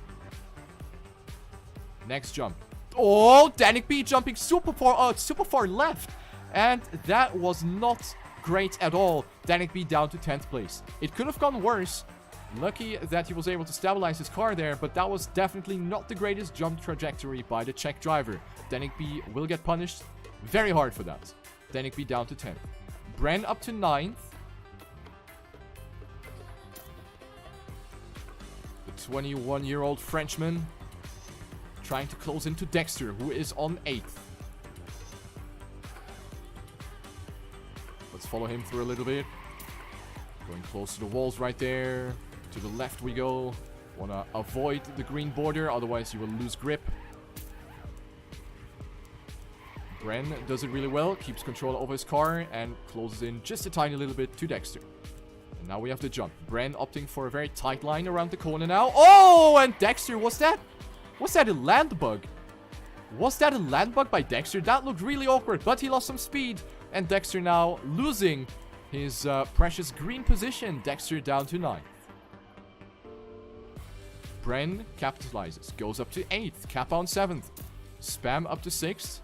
Next jump. Oh, Danik B jumping super far left. And that was not great at all. Danik B down to 10th place. It could have gone worse. Lucky that he was able to stabilize his car there, but that was definitely not the greatest jump trajectory by the Czech driver. Danik B will get punished very hard for that. Danik B down to 10th. Bren up to 9th. The 21-year-old Frenchman trying to close into Dexter, who is on 8th. Let's follow him through a little bit. Going close to the walls right there. To the left we go. Want to avoid the green border, otherwise you will lose grip. Bren does it really well, keeps control over his car, and closes in just a tiny little bit to Dexter. And now we have the jump. Bren opting for a very tight line around the corner now. Oh, and Dexter, was that a land bug? Was that a land bug by Dexter? That looked really awkward, but he lost some speed. And Dexter now losing his precious green position. Dexter down to 9th. Bren capitalizes, goes up to 8th. Kappa on 7th. Spam up to 6th.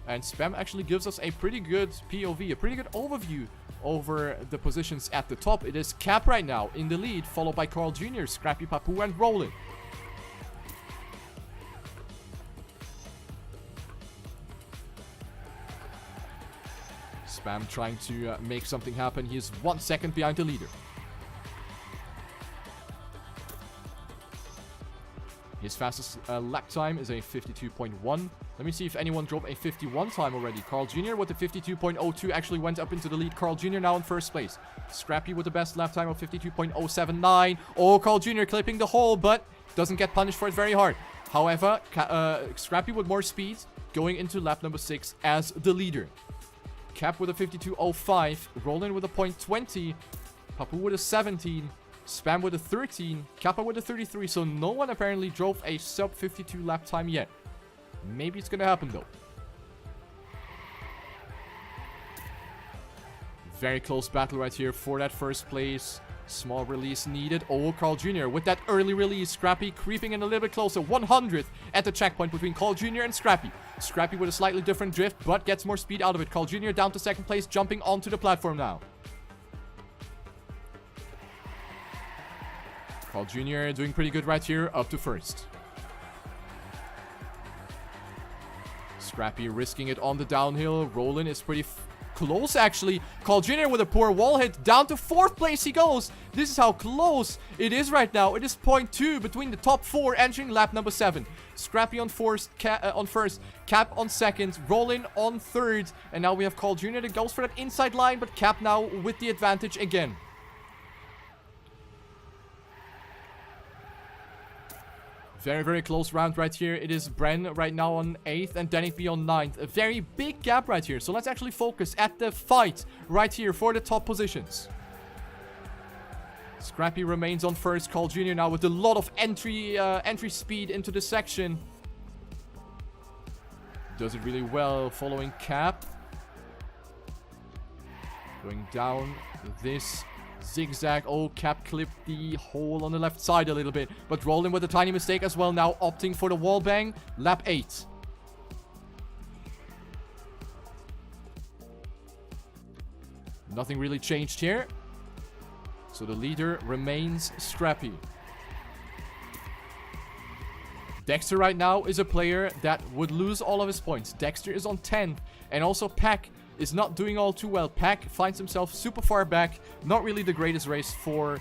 And Spam actually gives us a pretty good POV, a pretty good overview over the positions at the top. It is Cap right now in the lead, followed by Carl Jr., Scrappy, Papu, and Roland. Spam trying to make something happen. He is 1 second behind the leader. His fastest lap time is a 52.1. Let me see if anyone drove a 51 time already. Carl Jr. with a 52.02 actually went up into the lead. Carl Jr. now in first place. Scrappy with the best lap time of 52.079. Oh, Carl Jr. clipping the hole, but doesn't get punished for it very hard. However, Scrappy with more speed going into lap number 6 as the leader. Cap with a 52.05. Roland with a .20. Papu with a 17. Spam with a 13, Kappa with a 33, so no one apparently drove a sub 52 lap time yet. Maybe it's gonna happen though. Very close battle right here for that first place. Small release needed. Oh, Carl Jr. with that early release. Scrappy creeping in a little bit closer. 100th at the checkpoint between Carl Jr. and Scrappy. Scrappy with a slightly different drift, but gets more speed out of it. Carl Jr. down to second place, jumping onto the platform now. Carl Jr. doing pretty good right here, up to first. Scrappy risking it on the downhill. Roland is pretty close, actually. Carl Jr. with a poor wall hit. Down to 4th place he goes. This is how close it is right now. It is 0.2 between the top 4 entering lap number 7. Scrappy on first, Cap on 2nd, Roland on 3rd. And now we have Carl Jr. that goes for that inside line, but Cap now with the advantage again. Very, very close round right here. It is Bren right now on 8th and Danik B on 9th. A very big gap right here. So let's actually focus at the fight right here for the top positions. Scrappy remains on first. Carl Jr. now with a lot of entry speed into the section. Does it really well following Cap. Going down this zigzag. Oh, Cap clipped the hole on the left side a little bit. But Roland with a tiny mistake as well now, opting for the wall bang. Lap 8. Nothing really changed here. So the leader remains Scrappy. Dexter right now is a player that would lose all of his points. Dexter is on 10th. And also Pack is not doing all too well. Pack finds himself super far back. Not really the greatest race for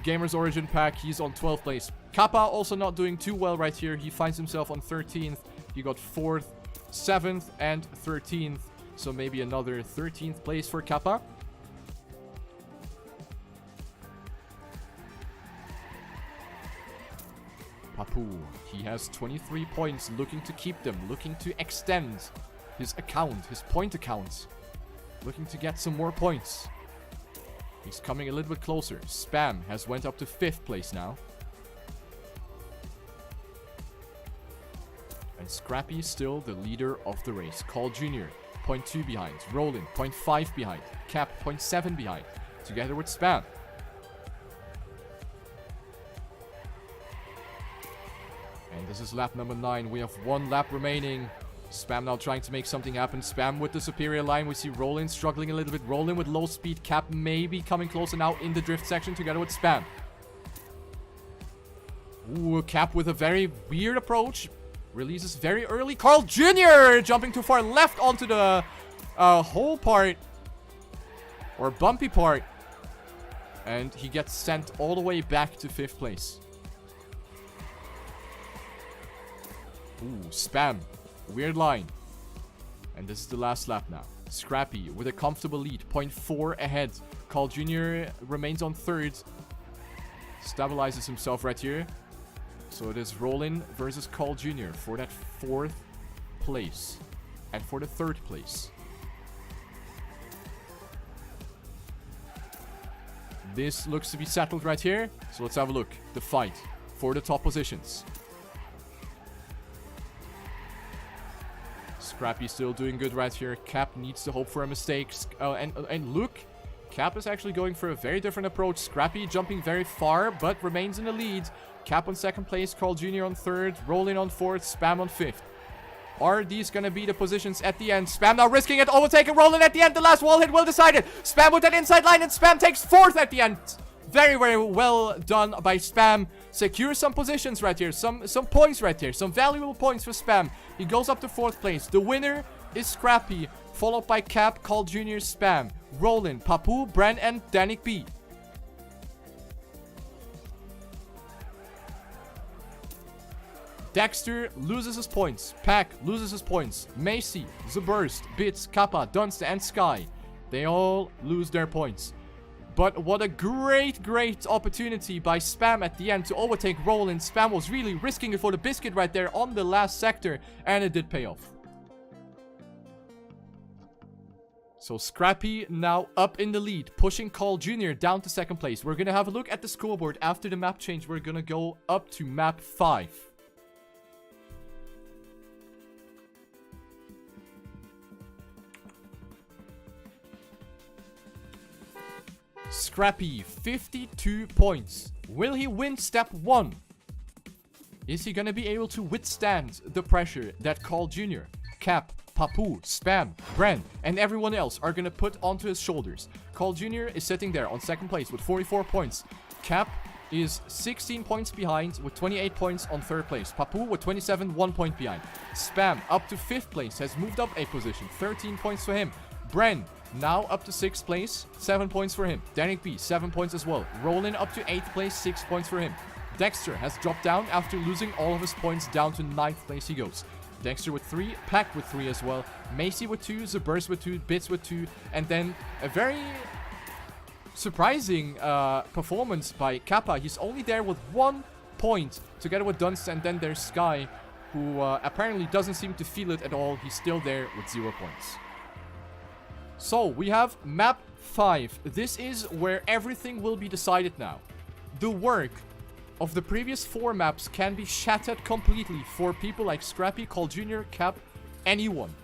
Gamers Origin Pack. He's on 12th place. Kappa also not doing too well right here. He finds himself on 13th. He got 4th, 7th, and 13th. So maybe another 13th place for Kappa. Papu, he has 23 points, looking to keep them, looking to extend his account, his point account. Looking to get some more points. He's coming a little bit closer. Spam has went up to 5th place now. And Scrappy is still the leader of the race. Carl Jr. 0.2 behind. Roland 0.5 behind. Cap 0.7 behind. Together with Spam. And this is lap number 9. We have 1 lap remaining. Spam now trying to make something happen. Spam with the superior line. We see Roland struggling a little bit. Roland with low speed. Cap maybe coming closer now in the drift section together with Spam. Ooh, Cap with a very weird approach. Releases very early. Carl Jr. jumping too far left onto the hole part. Or bumpy part. And he gets sent all the way back to 5th place. Ooh, Spam. Weird line. And this is the last lap now. Scrappy with a comfortable lead, 0.4 ahead. Carl Jr. remains on third. Stabilizes himself right here. So it is Roland versus Carl Jr. for that 4th place. And for the 3rd place. This looks to be settled right here. So let's have a look. The fight for the top positions. Scrappy still doing good right here. Cap needs to hope for a mistake. And look, Cap is actually going for a very different approach. Scrappy jumping very far, but remains in the lead. Cap on 2nd place, Carl Jr. on 3rd, Roland on 4th, Spam on 5th. Are these gonna be the positions at the end? Spam now risking it, overtaking Roland at the end. The last wall hit will decide it. Spam with that inside line, and Spam takes 4th at the end. Very, very well done by Spam. Secure some positions right here. Some points right here. Some valuable points for Spam. He goes up to 4th place. The winner is Scrappy, followed by Cap, Carl Jr., Spam, Roland, Papu, Bran, and Danik B. Dexter loses his points. Pack loses his points. Macy, The Burst, Bits, Kappa, Dunster, and Sky. They all lose their points. But what a great, great opportunity by Spam at the end to overtake Roland. Spam was really risking it for the biscuit right there on the last sector. And it did pay off. So Scrappy now up in the lead, pushing Carl Jr. down to 2nd place. We're going to have a look at the scoreboard after the map change. We're going to go up to map 5. Scrappy, 52 points. Will he win step 1? Is he gonna be able to withstand the pressure that Carl Jr., Cap, Papu, Spam, Bren, and everyone else are gonna put onto his shoulders? Carl Jr. is sitting there on 2nd place with 44 points. Cap is 16 points behind with 28 points on 3rd place. Papu with 27, 1 point behind. Spam up to 5th place, has moved up a position, 13 points for him. Bren now up to 6th place, 7 points for him. Danik B, 7 points as well. Roland up to 8th place, 6 points for him. Dexter has dropped down after losing all of his points, down to 9th place he goes. Dexter with 3, Pack with 3 as well. Macy with 2, Zaburst with 2, Bits with 2, and then a very surprising performance by Kappa. He's only there with 1 point together with Dunst, and then there's Sky, who apparently doesn't seem to feel it at all. He's still there with 0 points. So, we have map 5. This is where everything will be decided now. The work of the previous 4 maps can be shattered completely for people like Scrappy, Carl Jr., Cap, anyone.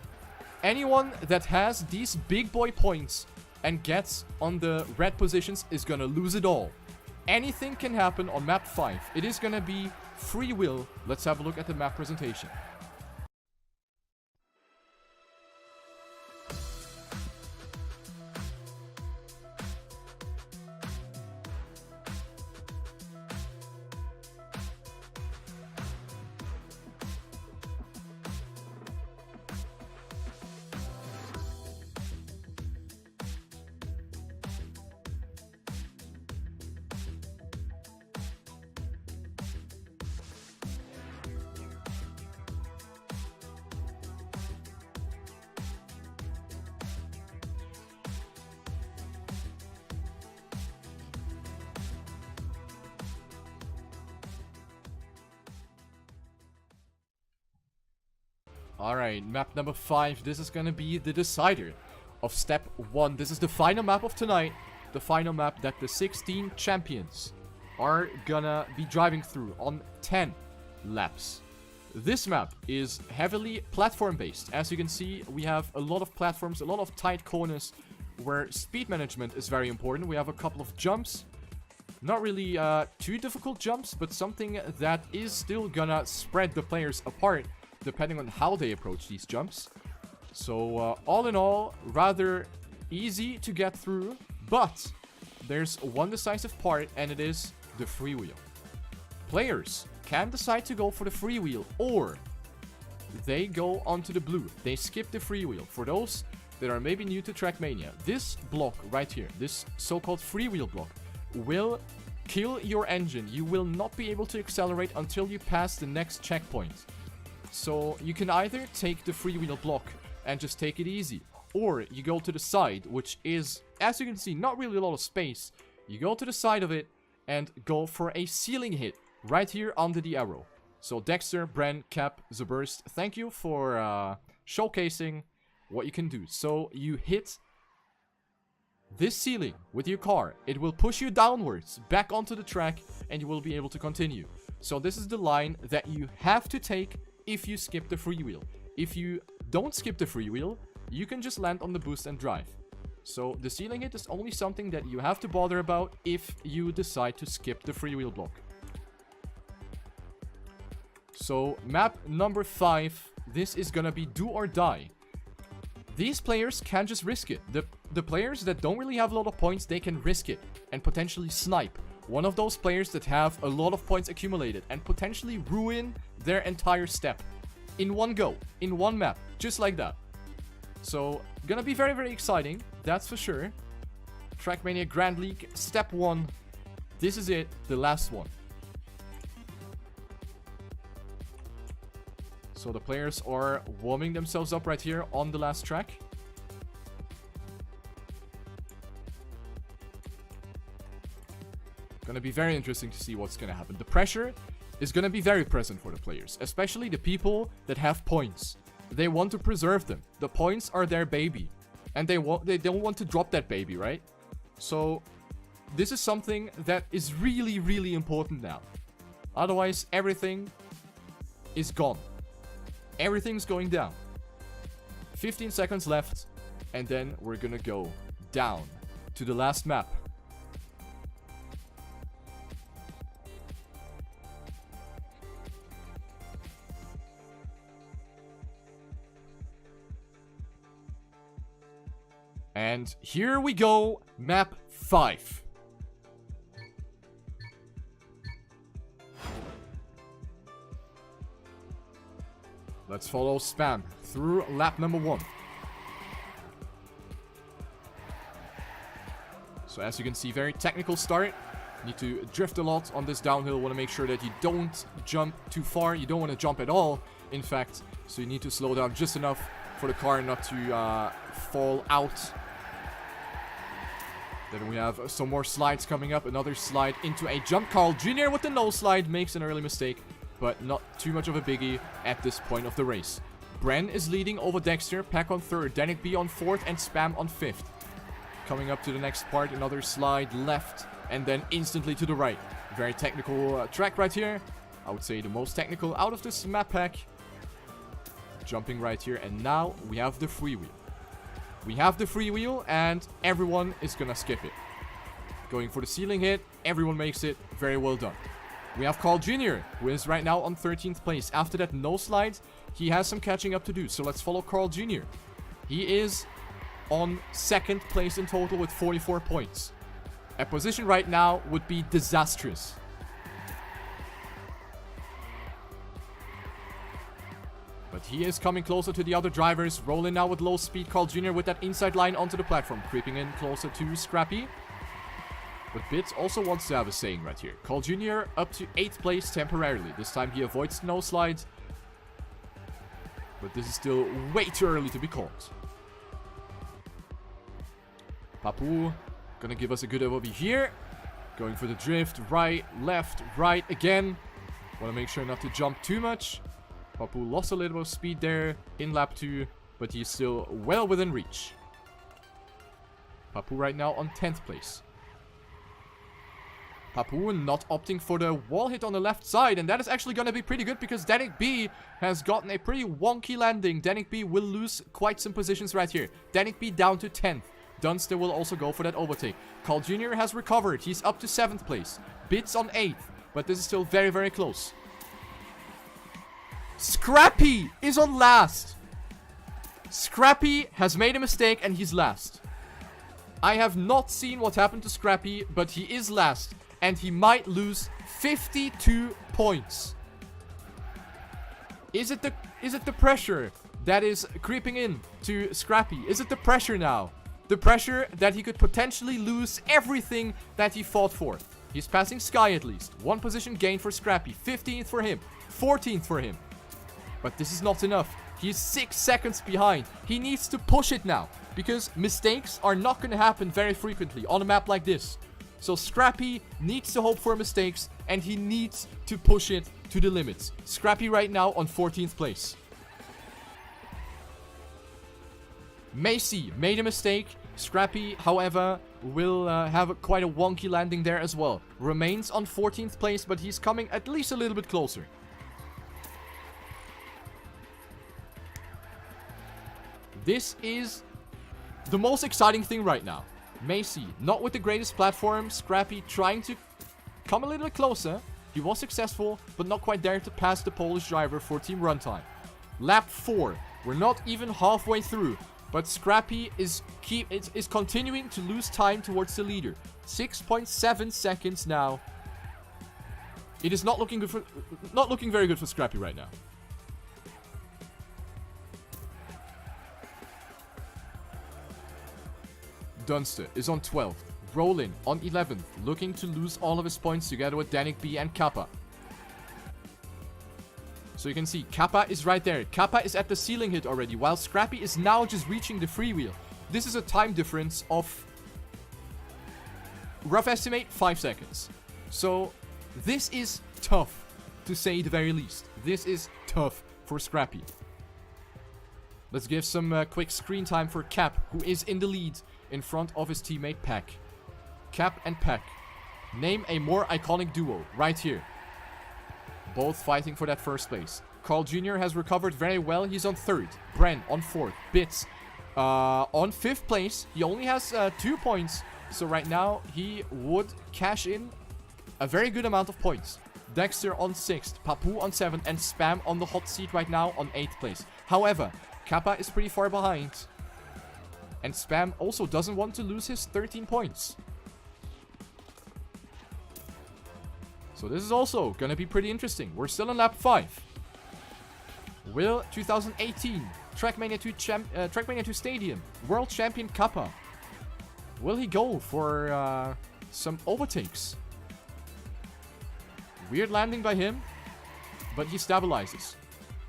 Anyone that has these big boy points and gets on the red positions is gonna lose it all. Anything can happen on map 5. It is gonna be free will. Let's have a look at the map presentation. Alright, map number 5. This is gonna be the decider of step 1. This is the final map of tonight. The final map that the 16 champions are gonna be driving through on 10 laps. This map is heavily platform based. As you can see, we have a lot of platforms, a lot of tight corners where speed management is very important. We have a couple of jumps. Not really too difficult jumps, but something that is still gonna spread the players apart depending on how they approach these jumps. So all in all, rather easy to get through, but there's one decisive part, and it is the freewheel. Players can decide to go for the freewheel, or they go onto the blue. They skip the freewheel. For those that are maybe new to Trackmania, this block right here, this so-called freewheel block, will kill your engine. You will not be able to accelerate until you pass the next checkpoint. So you can either take the freewheel block and just take it easy, or you go to the side, which is, as you can see, not really a lot of space. You go to the side of it and go for a ceiling hit right here under the arrow. So Dexter, Bren, Cap, Zaburst, thank you for showcasing what you can do. So you hit this ceiling with your car. It will push you downwards back onto the track and you will be able to continue. So this is the line that you have to take if you skip the freewheel. If you don't skip the freewheel, you can just land on the boost and drive. So the ceiling hit is only something that you have to bother about if you decide to skip the freewheel block. So map number 5, this is gonna be do or die. These players can just risk it. The players that don't really have a lot of points, they can risk it and potentially snipe one of those players that have a lot of points accumulated and potentially ruin their entire step in one go, in one map, just like that. So gonna be very, very exciting, that's for sure. Trackmania Grand League, step 1. This is it, the last one. So the players are warming themselves up right here on the last track. Gonna be very interesting to see what's gonna happen. The pressure is gonna be very present for the players, especially the people that have points. They want to preserve them. The points are their baby, and they don't want to drop that baby, right? So this is something that is really, really important now. Otherwise, everything is gone. Everything's going down. 15 seconds left, and then we're gonna go down to the last map. And here we go, map 5. Let's follow Spam through lap number 1. So as you can see, very technical start. Need to drift a lot on this downhill. Want to make sure that you don't jump too far. You don't want to jump at all, in fact. So you need to slow down just enough for the car not to fall out. Then we have some more slides coming up. Another slide into a jump. Carl Jr. with the no slide makes an early mistake, but not too much of a biggie at this point of the race. Bren is leading over Dexter, Pack on 3rd, Danik B on 4th, and Spam on 5th. Coming up to the next part, another slide left, and then instantly to the right. Very technical track right here. I would say the most technical out of this map pack. Jumping right here, and now we have the freewheel. We have the freewheel, and everyone is gonna skip it. Going for the ceiling hit, everyone makes it. Very well done. We have Carl Jr., who is right now on 13th place. After that no slide, he has some catching up to do. So let's follow Carl Jr. He is on 2nd place in total with 44 points. A position right now would be disastrous. But he is coming closer to the other drivers. Rolling now with low speed. Carl Jr. with that inside line onto the platform. Creeping in closer to Scrappy. But Bits also wants to have a saying right here. Carl Jr. up to 8th place temporarily. This time he avoids no slides. But this is still way too early to be called. Papu gonna give us a good overview here. Going for the drift. Right, left, right again. Want to make sure not to jump too much. Papu lost a little bit of speed there in lap 2. But he's still well within reach. Papu right now on 10th place. Papu not opting for the wall hit on the left side, and that is actually going to be pretty good because Danik B has gotten a pretty wonky landing. Danik B will lose quite some positions right here. Danik B down to 10th. Dunster will also go for that overtake. Carl Jr. has recovered. He's up to 7th place. Bits on 8th, but this is still very, very close. Scrappy is on last. Scrappy has made a mistake and he's last. I have not seen what happened to Scrappy, but he is last. And he might lose 52 points. Is it the pressure that is creeping in to Scrappy? Is it the pressure now? The pressure that he could potentially lose everything that he fought for. He's passing Sky at least. 1 position gain for Scrappy. 15th for him. 14th for him. But this is not enough. He's 6 seconds behind. He needs to push it now, because mistakes are not going to happen very frequently on a map like this. So Scrappy needs to hope for mistakes, and he needs to push it to the limits. Scrappy right now on 14th place. Macy made a mistake. Scrappy, however, will have quite a wonky landing there as well. Remains on 14th place, but he's coming at least a little bit closer. This is the most exciting thing right now. Macy, not with the greatest platform. Scrappy trying to come a little closer. He was successful, but not quite there to pass the Polish driver for team runtime. Lap 4. We're not even halfway through, but Scrappy is continuing to lose time towards the leader. 6.7 seconds now. It is not looking very good for Scrappy right now. Dunster is on 12th. Roland on 11th, looking to lose all of his points together with Danik B and Kappa. So you can see Kappa is right there. Kappa is at the ceiling hit already, while Scrappy is now just reaching the freewheel. This is a time difference of, rough estimate, 5 seconds. So this is tough, to say the very least. This is tough for Scrappy. Let's give some quick screen time for Cap, who is in the lead in front of his teammate Pack. Cap and Pack. Name a more iconic duo right here. Both fighting for that first place. Carl Jr. has recovered very well. He's on 3rd. Bren on 4th. Bits on 5th place. He only has 2 points. So right now he would cash in a very good amount of points. Dexter on 6th. Papu on 7th. And Spam on the hot seat right now on 8th place. However, Kappa is pretty far behind. And Spam also doesn't want to lose his 13 points. So this is also going to be pretty interesting. We're still in lap 5. Will 2018 Trackmania 2 Stadium World Champion Kappa, will he go for some overtakes? Weird landing by him, but he stabilizes.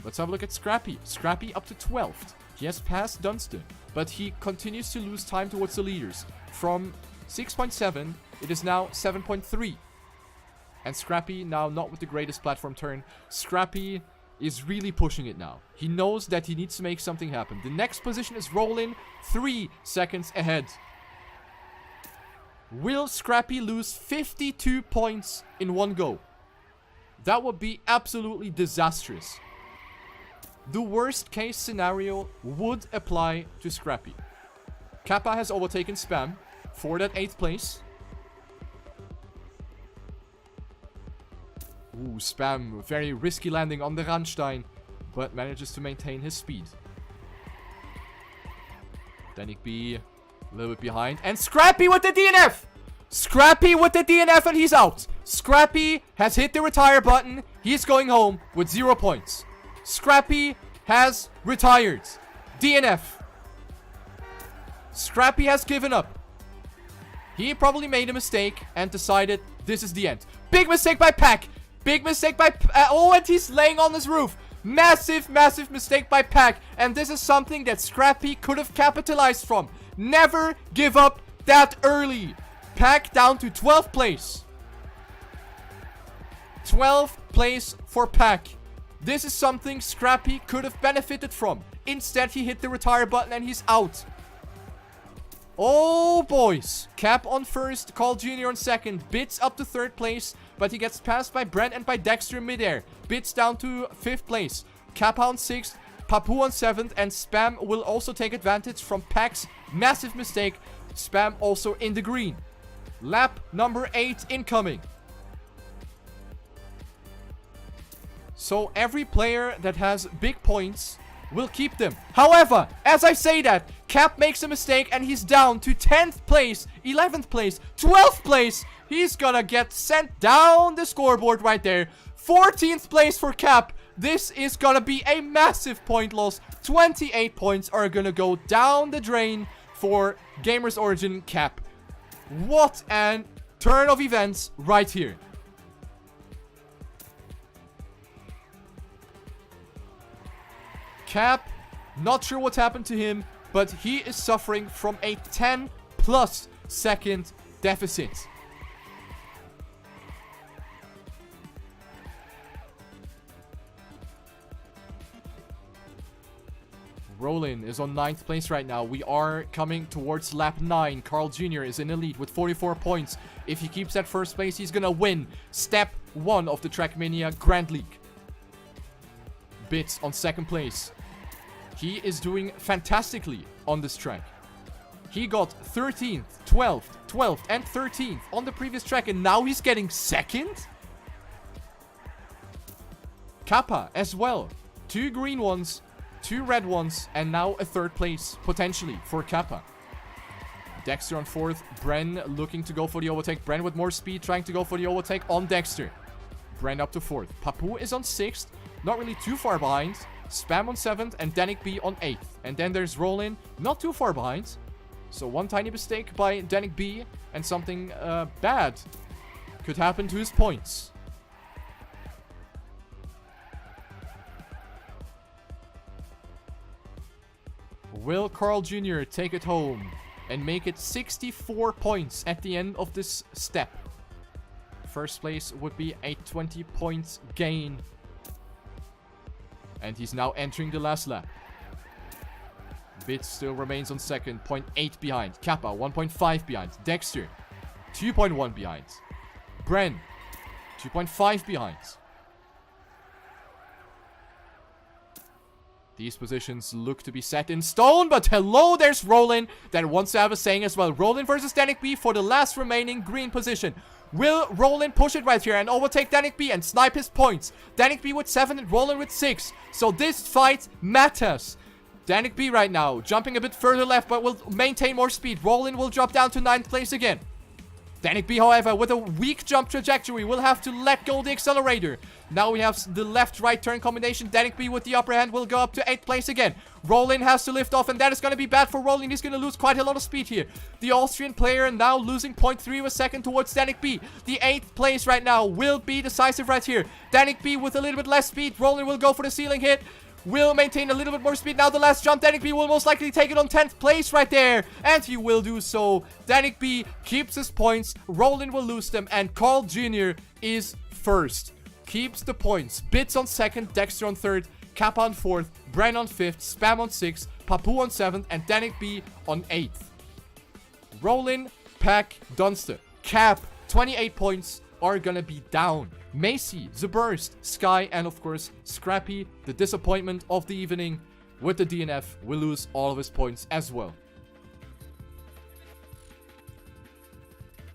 Let's have a look at Scrappy. Scrappy up to 12th. He has passed Dunstan, but he continues to lose time towards the leaders. From 6.7, it is now 7.3. And Scrappy now not with the greatest platform turn. Scrappy is really pushing it now. He knows that he needs to make something happen. The next position is Roland, 3 seconds ahead. Will Scrappy lose 52 points in one go? That would be absolutely disastrous. The worst case scenario would apply to Scrappy. Kappa has overtaken Spam for that 8th place. Ooh, Spam, very risky landing on the Randstein, but manages to maintain his speed. Danik B, a little bit behind. And Scrappy with the DNF! Scrappy with the DNF, and he's out. Scrappy has hit the retire button. He's going home with 0 points. Scrappy has retired. DNF. Scrappy has given up. He probably made a mistake and decided this is the end. Big mistake by Pack. Big mistake by... oh, and he's laying on his roof. Massive, massive mistake by Pack. And this is something that Scrappy could have capitalized from. Never give up that early. Pack down to 12th place. 12th place for Pack. This is something Scrappy could have benefited from. Instead, he hit the retire button and he's out. Oh, boys. Cap on 1st, Carl Jr. on 2nd. Bits up to 3rd place, but he gets passed by Brent and by Dexter in midair. Bits down to 5th place. Kappa on 6th, Papu on 7th, and Spam will also take advantage from Pack's massive mistake. Spam also in the green. Lap number 8 incoming. So every player that has big points will keep them. However, as I say that, Cap makes a mistake and he's down to 10th place, 11th place, 12th place. He's gonna get sent down the scoreboard right there. 14th place for Cap. This is gonna be a massive point loss. 28 points are gonna go down the drain for Gamers Origin Cap. What an turn of events right here. Cap, not sure what happened to him, but he is suffering from a 10+ second deficit. Roland is on 9th place right now. We are coming towards lap 9. Carl Jr. is in the lead with 44 points. If he keeps that first place, he's gonna win step 1 of the Trackmania Grand League. Bits on 2nd place. He is doing fantastically on this track. He got 13th, 12th, and 13th on the previous track, and now he's getting 2nd? Kappa as well. 2 green ones, 2 red ones, and now a 3rd place, potentially, for Kappa. Dexter on 4th. Bren looking to go for the overtake. Bren with more speed, trying to go for the overtake on Dexter. Bren up to 4th. Papu is on 6th. Not really too far behind. Spam on 7th, and Danik B on 8th. And then there's Roland, not too far behind. So one tiny mistake by Danik B, and something bad could happen to his points. Will Carl Jr. take it home and make it 64 points at the end of this step? First place would be a 20 points gain. And he's now entering the last lap. Bits still remains on 2nd, 0.8 behind. Kappa, 1.5 behind. Dexter, 2.1 behind. Bren, 2.5 behind. These positions look to be set in stone, but hello, there's Roland that wants to have a saying as well. Roland versus Danik B for the last remaining green position. Will Roland push it right here and overtake Danik B and snipe his points? Danik B with 7 and Roland with 6. So this fight matters. Danik B right now jumping a bit further left, but will maintain more speed. Roland will drop down to 9th place again. Danik B, however, with a weak jump trajectory, will have to let go the accelerator. Now we have the left-right turn combination. Danik B with the upper hand will go up to 8th place again. Roland has to lift off, and that is going to be bad for Roland. He's going to lose quite a lot of speed here. The Austrian player now losing 0.3 of a second towards Danik B. The 8th place right now will be decisive right here. Danik B with a little bit less speed. Roland will go for the ceiling hit. Will maintain a little bit more speed. Now the last jump. Danik B will most likely take it on 10th place right there. And he will do so. Danik B keeps his points. Roland will lose them. And Carl Jr. is first. Keeps the points. Bits on 2nd. Dexter on 3rd. Kappa on 4th. Bren on 5th. Spam on 6th. Papu on 7th. And Danik B on 8th. Roland, Pack, Dunster, Cap, 28 points are gonna be down. Macy, The Burst, Sky, and of course Scrappy, the disappointment of the evening with the DNF, will lose all of his points as well.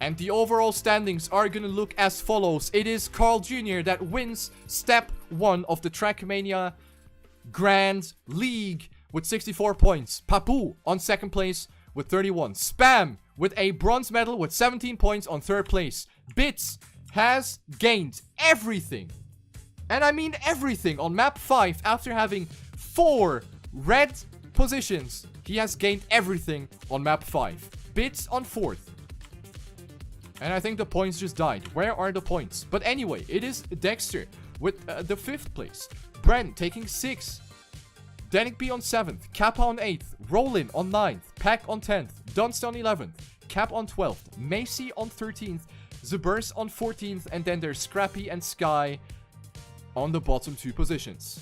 And the overall standings are gonna look as follows. It is Carl Jr. that wins step 1 of the Trackmania Grand League with 64 points. Papu on 2nd place with 31. Spam with a bronze medal with 17 points on 3rd place. Bits has gained everything, and I mean everything, on map 5 after having 4 red positions. He has gained everything on map 5. Bits on 4th. And I think the points just died. Where are the points? But anyway, it is Dexter with the 5th place. Bren taking 6th. Danik B on 7th. Kappa on 8th. Roland on 9th. Pack on 10th. Dunst on 11th. Cap on 12th. Macy on 13th. Zubers on 14th, and then there's Scrappy and Sky on the bottom 2 positions.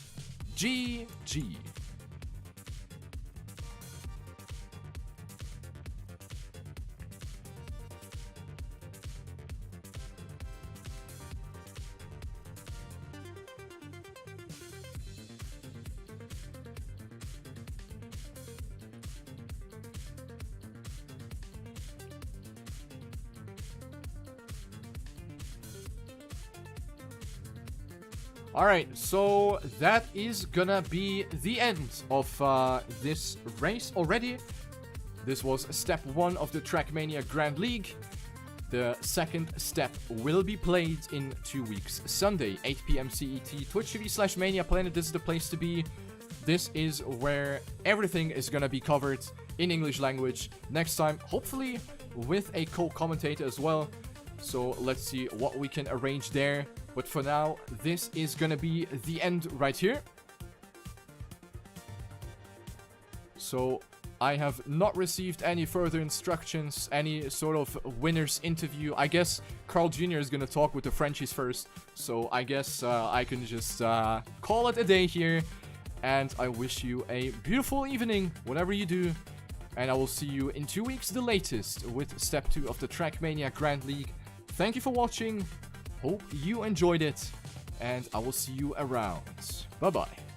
GG. Alright, so that is gonna be the end of this race already. This was step 1 of the Trackmania Grand League. The 2nd step will be played in 2 weeks. Sunday, 8 PM CET, Twitch TV/Mania Planet. This is the place to be. This is where everything is gonna be covered in English language. Next time, hopefully with a co-commentator as well. So let's see what we can arrange there. But for now, this is gonna be the end right here. So I have not received any further instructions, any sort of winner's interview. I guess Carl Jr. is gonna talk with the Frenchies first. So I guess I can just call it a day here. And I wish you a beautiful evening, whatever you do. And I will see you in 2 weeks, the latest, with Step 2 of the Trackmania Grand League. Thank you for watching. Hope you enjoyed it. And I will see you around. Bye-bye.